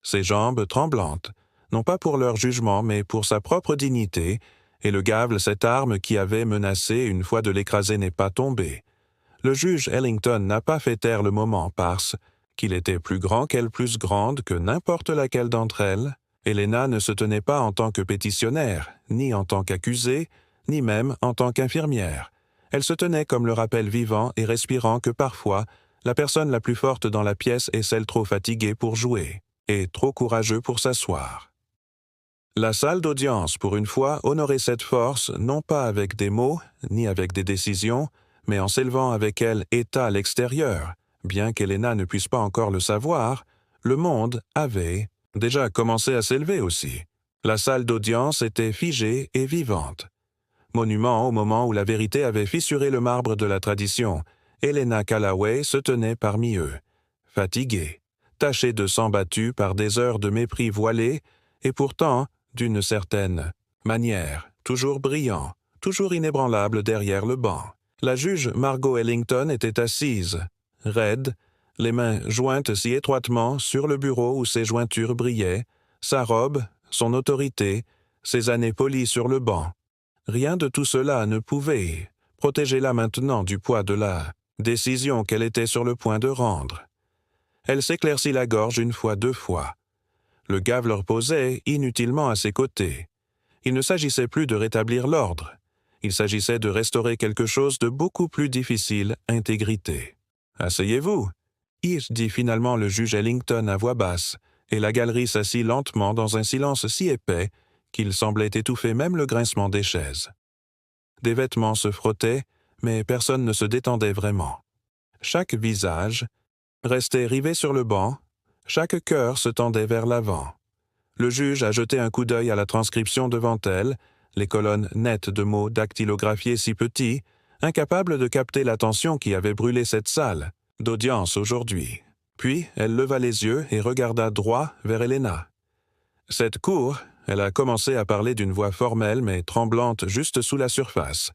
ses jambes tremblantes, non pas pour leur jugement, mais pour sa propre dignité, et le gable, cette arme qui avait menacé une fois de l'écraser, n'est pas tombé. Le juge Ellington n'a pas fait taire le moment parce qu'il était plus grand qu'elle, plus grande que n'importe laquelle d'entre elles. Helena ne se tenait pas en tant que pétitionnaire, ni en tant qu'accusée, ni même en tant qu'infirmière. Elle se tenait comme le rappel vivant et respirant que parfois, la personne la plus forte dans la pièce est celle trop fatiguée pour jouer, et trop courageux pour s'asseoir. La salle d'audience, pour une fois, honorait cette force, non pas avec des mots, ni avec des décisions, mais en s'élevant avec elle état à l'extérieur. Bien qu'Helena ne puisse pas encore le savoir, le monde avait déjà commencé à s'élever aussi. La salle d'audience était figée et vivante. Monument au moment où la vérité avait fissuré le marbre de la tradition, Helena Calloway se tenait parmi eux, fatiguée, tachée de sang battu par des heures de mépris voilé, et pourtant, d'une certaine manière, toujours brillant, toujours inébranlable derrière le banc. La juge Margot Ellington était assise, raide, les mains jointes si étroitement sur le bureau où ses jointures brillaient, sa robe, son autorité, ses années polies sur le banc. Rien de tout cela ne pouvait protéger-la maintenant du poids de la décision qu'elle était sur le point de rendre. Elle s'éclaircit la gorge une fois, deux fois. Le gave leur posait inutilement à ses côtés. Il ne s'agissait plus de rétablir l'ordre. Il s'agissait de restaurer quelque chose de beaucoup plus difficile, intégrité. « Asseyez-vous !» dit finalement le juge Ellington à voix basse, et la galerie s'assit lentement dans un silence si épais qu'il semblait étouffer même le grincement des chaises. Des vêtements se frottaient, mais personne ne se détendait vraiment. Chaque visage restait rivé sur le banc, chaque cœur se tendait vers l'avant. Le juge a jeté un coup d'œil à la transcription devant elle, les colonnes nettes de mots dactylographiés si petits, incapable de capter l'attention qui avait brûlé cette salle d'audience aujourd'hui. Puis, elle leva les yeux et regarda droit vers Helena. Cette cour, elle a commencé à parler d'une voix formelle mais tremblante juste sous la surface.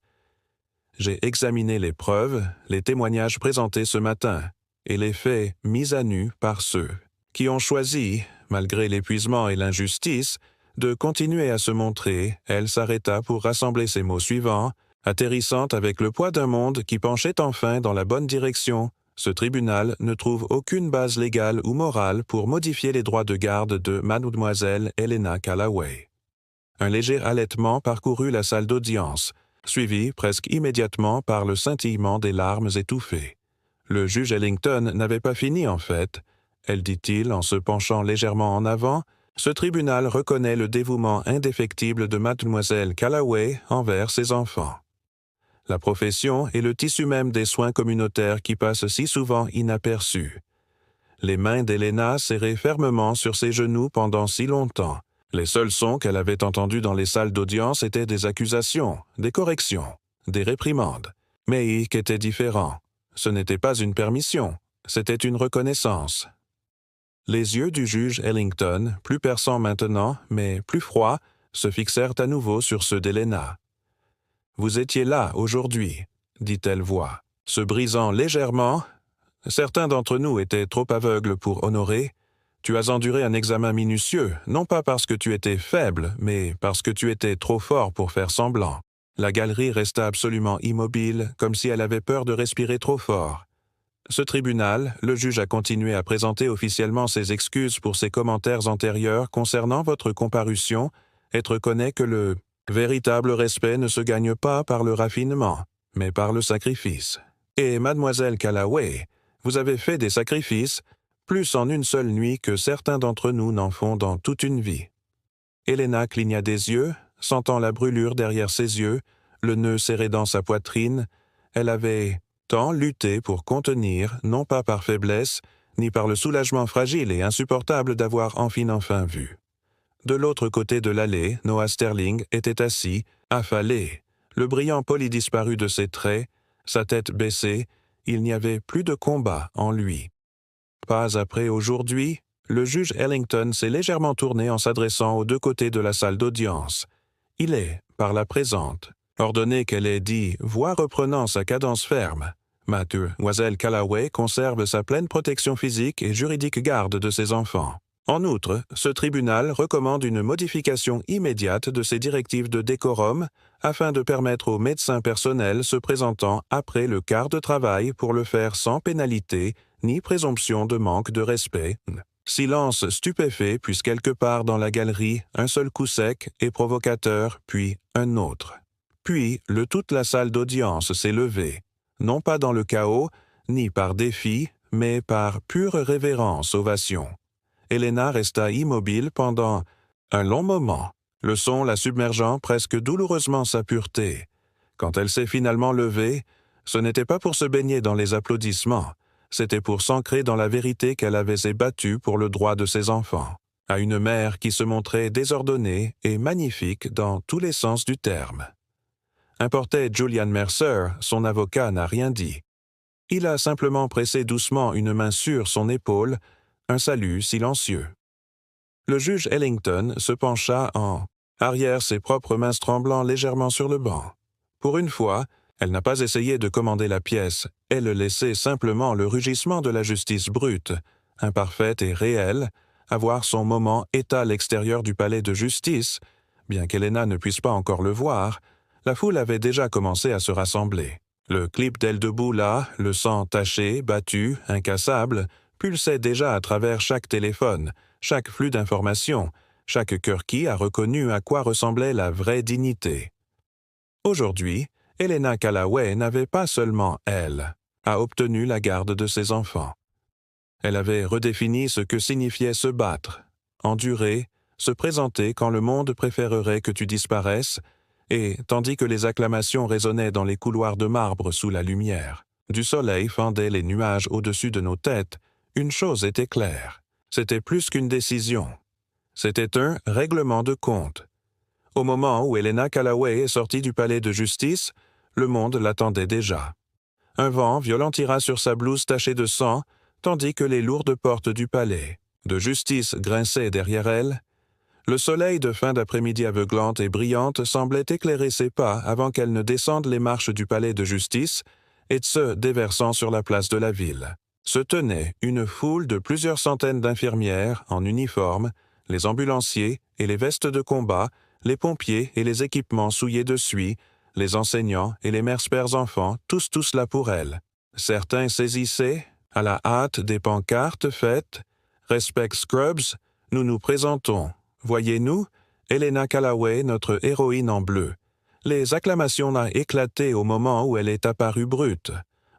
J'ai examiné les preuves, les témoignages présentés ce matin, et les faits mis à nu par ceux qui ont choisi, malgré l'épuisement et l'injustice, de continuer à se montrer. Elle s'arrêta pour rassembler ces mots suivants, atterrissant avec le poids d'un monde qui penchait enfin dans la bonne direction. Ce tribunal ne trouve aucune base légale ou morale pour modifier les droits de garde de Mademoiselle Helena Callaway. Un léger halètement parcourut la salle d'audience, suivi presque immédiatement par le scintillement des larmes étouffées. Le juge Ellington n'avait pas fini en fait. Elle dit-il en se penchant légèrement en avant, « Ce tribunal reconnaît le dévouement indéfectible de Mademoiselle Callaway envers ses enfants. La profession est le tissu même des soins communautaires qui passent si souvent inaperçus. Les mains d'Helena serraient fermement sur ses genoux pendant si longtemps. Les seuls sons qu'elle avait entendus dans les salles d'audience étaient des accusations, des corrections, des réprimandes. Mais qu'était différent. Ce n'était pas une permission, c'était une reconnaissance. Les yeux du juge Ellington, plus perçants maintenant, mais plus froids, se fixèrent à nouveau sur ceux d'Helena. « Vous étiez là aujourd'hui, » dit-elle voix, se brisant légèrement. Certains d'entre nous étaient trop aveugles pour honorer. Tu as enduré un examen minutieux, non pas parce que tu étais faible, mais parce que tu étais trop fort pour faire semblant. La galerie resta absolument immobile, comme si elle avait peur de respirer trop fort. Ce tribunal, le juge a continué à présenter officiellement ses excuses pour ses commentaires antérieurs concernant votre comparution, et reconnaît que le véritable respect ne se gagne pas par le raffinement, mais par le sacrifice. Et Mademoiselle Callaway, vous avez fait des sacrifices, plus en une seule nuit que certains d'entre nous n'en font dans toute une vie. » Helena cligna des yeux, sentant la brûlure derrière ses yeux, le nœud serré dans sa poitrine. Elle avait tant lutté pour contenir, non pas par faiblesse, ni par le soulagement fragile et insupportable d'avoir enfin vu. De l'autre côté de l'allée, Noah Sterling était assis, affalé, le brillant poli disparu de ses traits, sa tête baissée, il n'y avait plus de combat en lui. Pas après aujourd'hui, le juge Ellington s'est légèrement tourné en s'adressant aux deux côtés de la salle d'audience. Il est, par la présente, ordonné qu'elle ait dit, voix reprenant sa cadence ferme. Mademoiselle Callaway conserve sa pleine protection physique et juridique garde de ses enfants. En outre, ce tribunal recommande une modification immédiate de ses directives de décorum afin de permettre aux médecins personnels se présentant après le quart de travail pour le faire sans pénalité ni présomption de manque de respect. Silence stupéfait, puis quelque part dans la galerie, un seul coup sec et provocateur, puis un autre. Puis, toute la salle d'audience s'est levée, non pas dans le chaos, ni par défi, mais par pure révérence ovation. Helena resta immobile pendant un long moment, le son la submergeant presque douloureusement sa pureté. Quand elle s'est finalement levée, ce n'était pas pour se baigner dans les applaudissements, c'était pour s'ancrer dans la vérité qu'elle avait ébattue pour le droit de ses enfants, à une mère qui se montrait désordonnée et magnifique dans tous les sens du terme. Importait Julian Mercer, son avocat n'a rien dit. Il a simplement pressé doucement une main sur son épaule, un salut silencieux. Le juge Ellington se pencha en arrière, ses propres mains tremblant légèrement sur le banc. Pour une fois, elle n'a pas essayé de commander la pièce, elle laissait simplement le rugissement de la justice brute, imparfaite et réelle, avoir son moment état à l'extérieur du palais de justice. Bien qu'Helena ne puisse pas encore le voir, la foule avait déjà commencé à se rassembler. Le clip d'elle debout là, le sang taché, battu, incassable, pulsait déjà à travers chaque téléphone, chaque flux d'informations, chaque cœur qui a reconnu à quoi ressemblait la vraie dignité. Aujourd'hui, Helena Callaway n'avait pas seulement, elle, a obtenu la garde de ses enfants. Elle avait redéfini ce que signifiait se battre, endurer, se présenter quand le monde préférerait que tu disparaisses, et, tandis que les acclamations résonnaient dans les couloirs de marbre sous la lumière, du soleil fendait les nuages au-dessus de nos têtes, une chose était claire. C'était plus qu'une décision. C'était un règlement de compte. Au moment où Helena Callaway est sortie du palais de justice, le monde l'attendait déjà. Un vent violent tira sur sa blouse tachée de sang, tandis que les lourdes portes du palais de justice grinçaient derrière elle. Le soleil de fin d'après-midi aveuglante et brillante semblait éclairer ses pas avant qu'elle ne descende les marches du palais de justice, et se déversant sur la place de la ville. Se tenait une foule de plusieurs centaines d'infirmières en uniforme, les ambulanciers et les vestes de combat, les pompiers et les équipements souillés de suie, les enseignants et les mères-pères enfants, tous là pour elle. Certains saisissaient, à la hâte, des pancartes faites « Respect Scrubs, nous nous présentons. Voyez-nous, Helena Callaway, notre héroïne en bleu. » Les acclamations ont éclaté au moment où elle est apparue brute.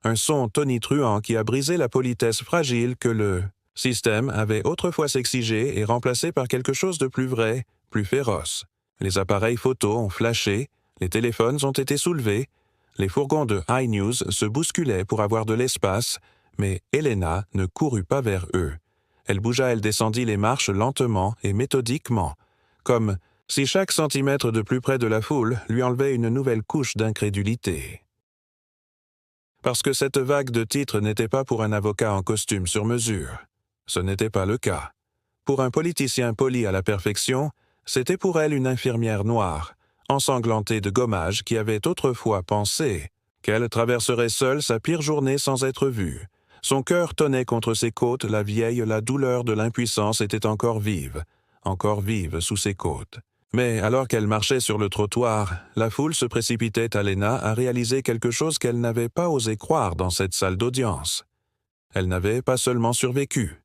Un son tonitruant qui a brisé la politesse fragile que le système avait autrefois s'exigé et remplacé par quelque chose de plus vrai, plus féroce. Les appareils photo ont flashé, les téléphones ont été soulevés, les fourgons de High News se bousculaient pour avoir de l'espace, mais Helena ne courut pas vers eux. Elle descendit les marches lentement et méthodiquement, comme si chaque centimètre de plus près de la foule lui enlevait une nouvelle couche d'incrédulité. Parce que cette vague de titres n'était pas pour un avocat en costume sur mesure. Ce n'était pas le cas. Pour un politicien poli à la perfection, c'était pour elle une infirmière noire, ensanglantée de gommage qui avait autrefois pensé qu'elle traverserait seule sa pire journée sans être vue. Son cœur tonnait contre ses côtes, la douleur de l'impuissance était encore vive sous ses côtes. Mais alors qu'elle marchait sur le trottoir, la foule se précipitait à Helena à réaliser quelque chose qu'elle n'avait pas osé croire dans cette salle d'audience. Elle n'avait pas seulement survécu,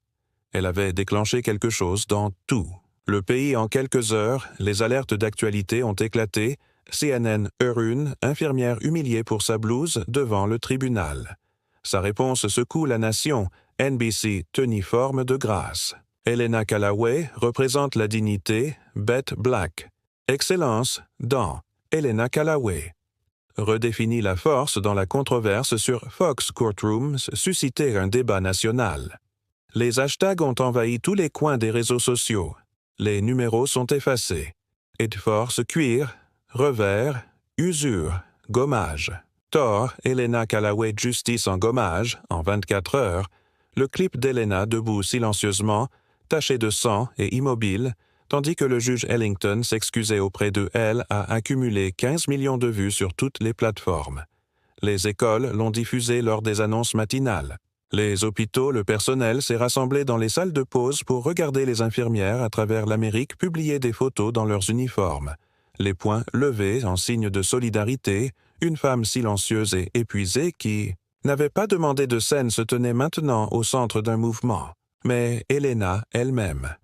elle avait déclenché quelque chose dans tout. Le pays en quelques heures, les alertes d'actualité ont éclaté, CNN Heurune, infirmière humiliée pour sa blouse devant le tribunal. Sa réponse secoue la nation, NBC tenue forme de grâce. Helena Callaway représente la dignité, Bette Black. Excellence dans Helena Callaway. Redéfinit la force dans la controverse sur Fox Courtrooms, susciter un débat national. Les hashtags ont envahi tous les coins des réseaux sociaux. Les numéros sont effacés. It force cuir, revers, usure, gommage. Tort, Helena Callaway justice en gommage, en 24 heures, le clip d'Helena debout silencieusement, taché de sang et immobile, tandis que le juge Ellington s'excusait auprès de elle a accumulé 15 millions de vues sur toutes les plateformes. Les écoles l'ont diffusé lors des annonces matinales. Les hôpitaux, le personnel s'est rassemblé dans les salles de pause pour regarder les infirmières à travers l'Amérique publier des photos dans leurs uniformes. Les poings levés en signe de solidarité, une femme silencieuse et épuisée qui n'avait pas demandé de scène se tenait maintenant au centre d'un mouvement. Mais Helena elle-même.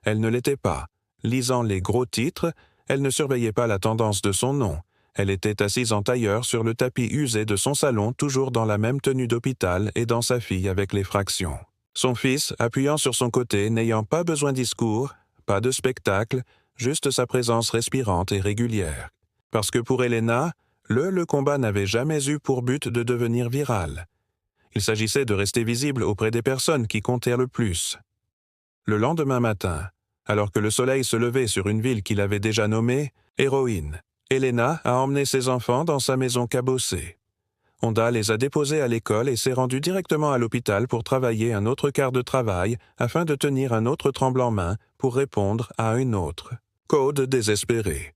Elle ne l'était pas. Lisant les gros titres, elle ne surveillait pas la tendance de son nom. Elle était assise en tailleur sur le tapis usé de son salon, toujours dans la même tenue d'hôpital et dans sa fille avec les fractions. Son fils, appuyant sur son côté, n'ayant pas besoin de discours, pas de spectacle, juste sa présence respirante et régulière. Parce que pour Helena, le combat n'avait jamais eu pour but de devenir viral. Il s'agissait de rester visible auprès des personnes qui comptaient le plus. Le lendemain matin, alors que le soleil se levait sur une ville qu'il avait déjà nommée Héroïne, Helena a emmené ses enfants dans sa maison cabossée. Honda les a déposés à l'école et s'est rendue directement à l'hôpital pour travailler un autre quart de travail afin de tenir un autre tremble-en-main pour répondre à un autre. Code désespéré.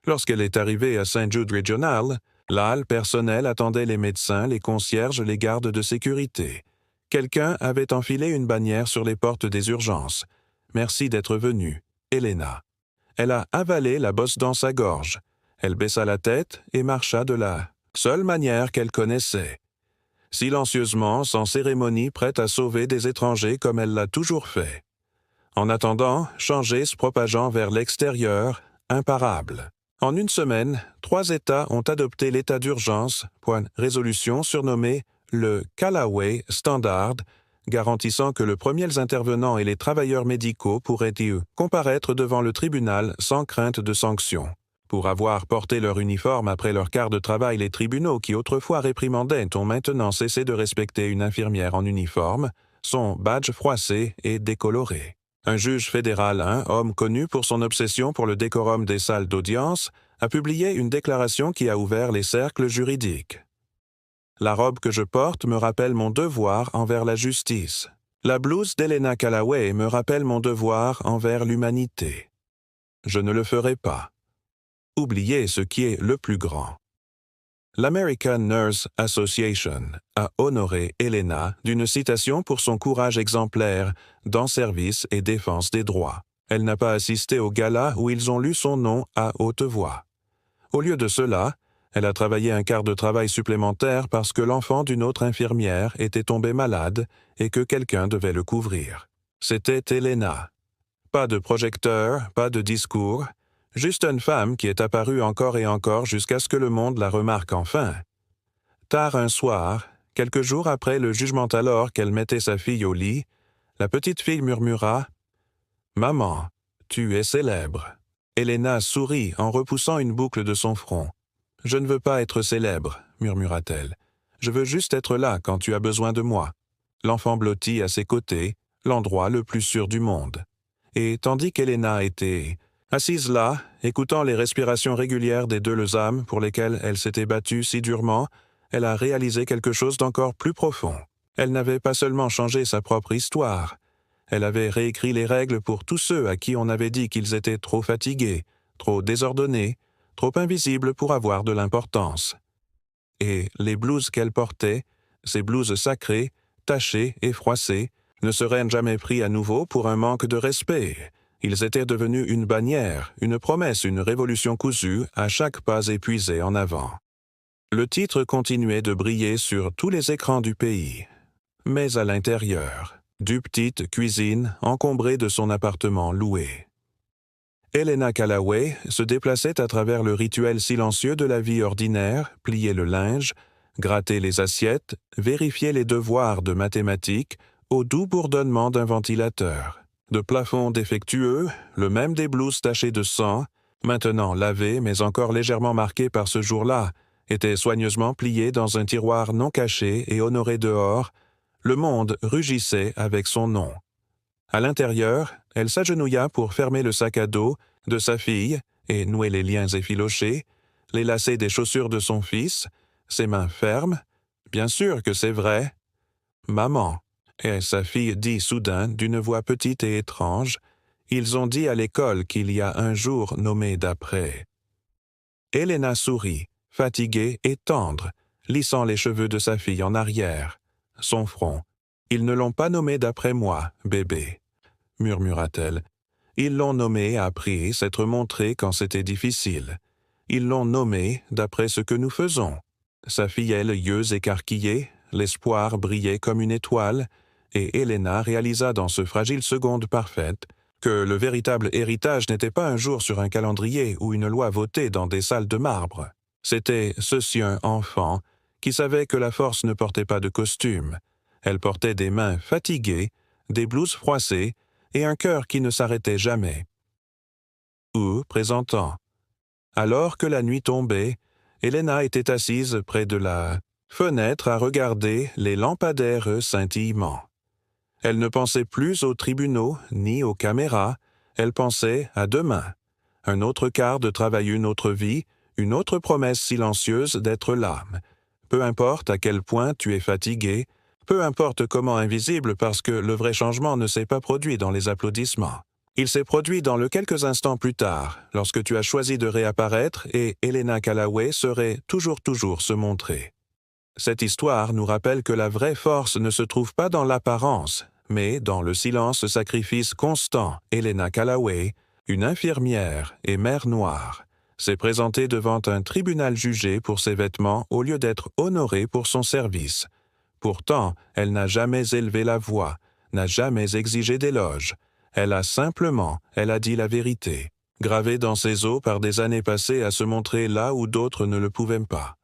Lorsqu'elle est arrivée à St. Jude Regional, là, le personnel attendait les médecins, les concierges, les gardes de sécurité. Quelqu'un avait enfilé une bannière sur les portes des urgences. « Merci d'être venu, Helena ». Elle a avalé la bosse dans sa gorge. Elle baissa la tête et marcha de la seule manière qu'elle connaissait. Silencieusement, sans cérémonie, prête à sauver des étrangers comme elle l'a toujours fait. En attendant, changer se propageant vers l'extérieur, imparable. En une semaine, 3 États ont adopté l'état d'urgence, point résolution surnommé le Callaway Standard, garantissant que les premiers intervenants et les travailleurs médicaux pourraient y comparaître devant le tribunal sans crainte de sanction. Pour avoir porté leur uniforme après leur quart de travail, les tribunaux qui autrefois réprimandaient ont maintenant cessé de respecter une infirmière en uniforme, son badge froissé et décoloré. Un juge fédéral, un homme connu pour son obsession pour le décorum des salles d'audience, a publié une déclaration qui a ouvert les cercles juridiques. La robe que je porte me rappelle mon devoir envers la justice. La blouse d'Helena Callaway me rappelle mon devoir envers l'humanité. Je ne le ferai pas. Oubliez ce qui est le plus grand. L'American Nurse Association a honoré Helena d'une citation pour son courage exemplaire dans service et défense des droits. Elle n'a pas assisté au gala où ils ont lu son nom à haute voix. Au lieu de cela, elle a travaillé un quart de travail supplémentaire parce que l'enfant d'une autre infirmière était tombé malade et que quelqu'un devait le couvrir. C'était Helena. Pas de projecteur, pas de discours, juste une femme qui est apparue encore et encore jusqu'à ce que le monde la remarque enfin. Tard un soir, quelques jours après le jugement alors qu'elle mettait sa fille au lit, la petite fille murmura « Maman, tu es célèbre ». Helena sourit en repoussant une boucle de son front. « Je ne veux pas être célèbre », murmura-t-elle. « Je veux juste être là quand tu as besoin de moi. » L'enfant blottit à ses côtés, l'endroit le plus sûr du monde. Et tandis qu'Helena était assise là, écoutant les respirations régulières des 2 âmes pour lesquelles elle s'était battue si durement, elle a réalisé quelque chose d'encore plus profond. Elle n'avait pas seulement changé sa propre histoire, elle avait réécrit les règles pour tous ceux à qui on avait dit qu'ils étaient trop fatigués, trop désordonnés, trop invisibles pour avoir de l'importance. Et les blouses qu'elle portait, ces blouses sacrées, tachées et froissées, ne seraient jamais pris à nouveau pour un manque de respect. Ils étaient devenus une bannière, une promesse, une révolution cousue à chaque pas épuisé en avant. Le titre continuait de briller sur tous les écrans du pays. Mais à l'intérieur, d'une petite cuisine encombrée de son appartement loué. Helena Callaway se déplaçait à travers le rituel silencieux de la vie ordinaire, plier le linge, gratter les assiettes, vérifier les devoirs de mathématiques, au doux bourdonnement d'un ventilateur. De plafonds défectueux, le même des blouses tachées de sang, maintenant lavées mais encore légèrement marquées par ce jour-là, étaient soigneusement pliées dans un tiroir non caché et honoré dehors. Le monde rugissait avec son nom. À l'intérieur, elle s'agenouilla pour fermer le sac à dos de sa fille et nouer les liens effilochés, les lacets des chaussures de son fils, ses mains fermes. Bien sûr que c'est vrai. « Maman », et sa fille dit soudain d'une voix petite et étrange, « Ils ont dit à l'école qu'il y a un jour nommé d'après. » Helena sourit, fatiguée et tendre, lissant les cheveux de sa fille en arrière. Son front. « Ils ne l'ont pas nommé d'après moi, bébé, » murmura-t-elle. « Ils l'ont nommé après s'être montré quand c'était difficile. Ils l'ont nommé d'après ce que nous faisons. » Sa fillette, yeux écarquillés, l'espoir brillait comme une étoile, et Helena réalisa dans ce fragile seconde parfaite que le véritable héritage n'était pas un jour sur un calendrier ou une loi votée dans des salles de marbre. C'était ce sien enfant qui savait que la force ne portait pas de costume. Elle portait des mains fatiguées, des blouses froissées et un cœur qui ne s'arrêtait jamais. Ou présentant. Alors que la nuit tombait, Helena était assise près de la fenêtre à regarder les lampadaires scintillements. Elle ne pensait plus aux tribunaux ni aux caméras, elle pensait à demain. Un autre quart de travail, une autre vie, une autre promesse silencieuse d'être là. Peu importe à quel point tu es fatigué, peu importe comment invisible parce que le vrai changement ne s'est pas produit dans les applaudissements. Il s'est produit dans le quelques instants plus tard, lorsque tu as choisi de réapparaître et Helena Callaway saurait toujours se montrer. Cette histoire nous rappelle que la vraie force ne se trouve pas dans l'apparence, mais dans le silence-sacrifice constant. Helena Callaway, une infirmière et mère noire, s'est présentée devant un tribunal jugé pour ses vêtements au lieu d'être honorée pour son service. Pourtant, elle n'a jamais élevé la voix, n'a jamais exigé d'éloge. Elle a dit la vérité, gravée dans ses os par des années passées à se montrer là où d'autres ne le pouvaient pas.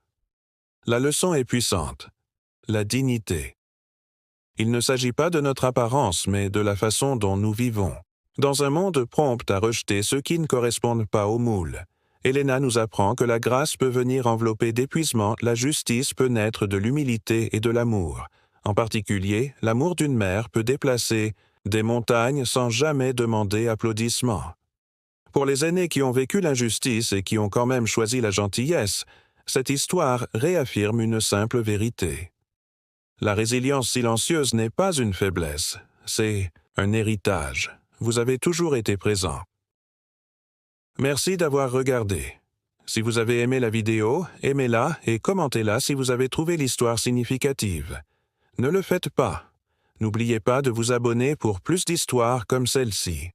La leçon est puissante. La dignité. Il ne s'agit pas de notre apparence, mais de la façon dont nous vivons. Dans un monde prompt à rejeter ceux qui ne correspondent pas au moule, Elena nous apprend que la grâce peut venir envelopper d'épuisement, la justice peut naître de l'humilité et de l'amour. En particulier, l'amour d'une mère peut déplacer des montagnes sans jamais demander applaudissements. Pour les aînés qui ont vécu l'injustice et qui ont quand même choisi la gentillesse, cette histoire réaffirme une simple vérité. La résilience silencieuse n'est pas une faiblesse, c'est un héritage. Vous avez toujours été présent. Merci d'avoir regardé. Si vous avez aimé la vidéo, aimez-la et commentez-la si vous avez trouvé l'histoire significative. Ne le faites pas. N'oubliez pas de vous abonner pour plus d'histoires comme celle-ci.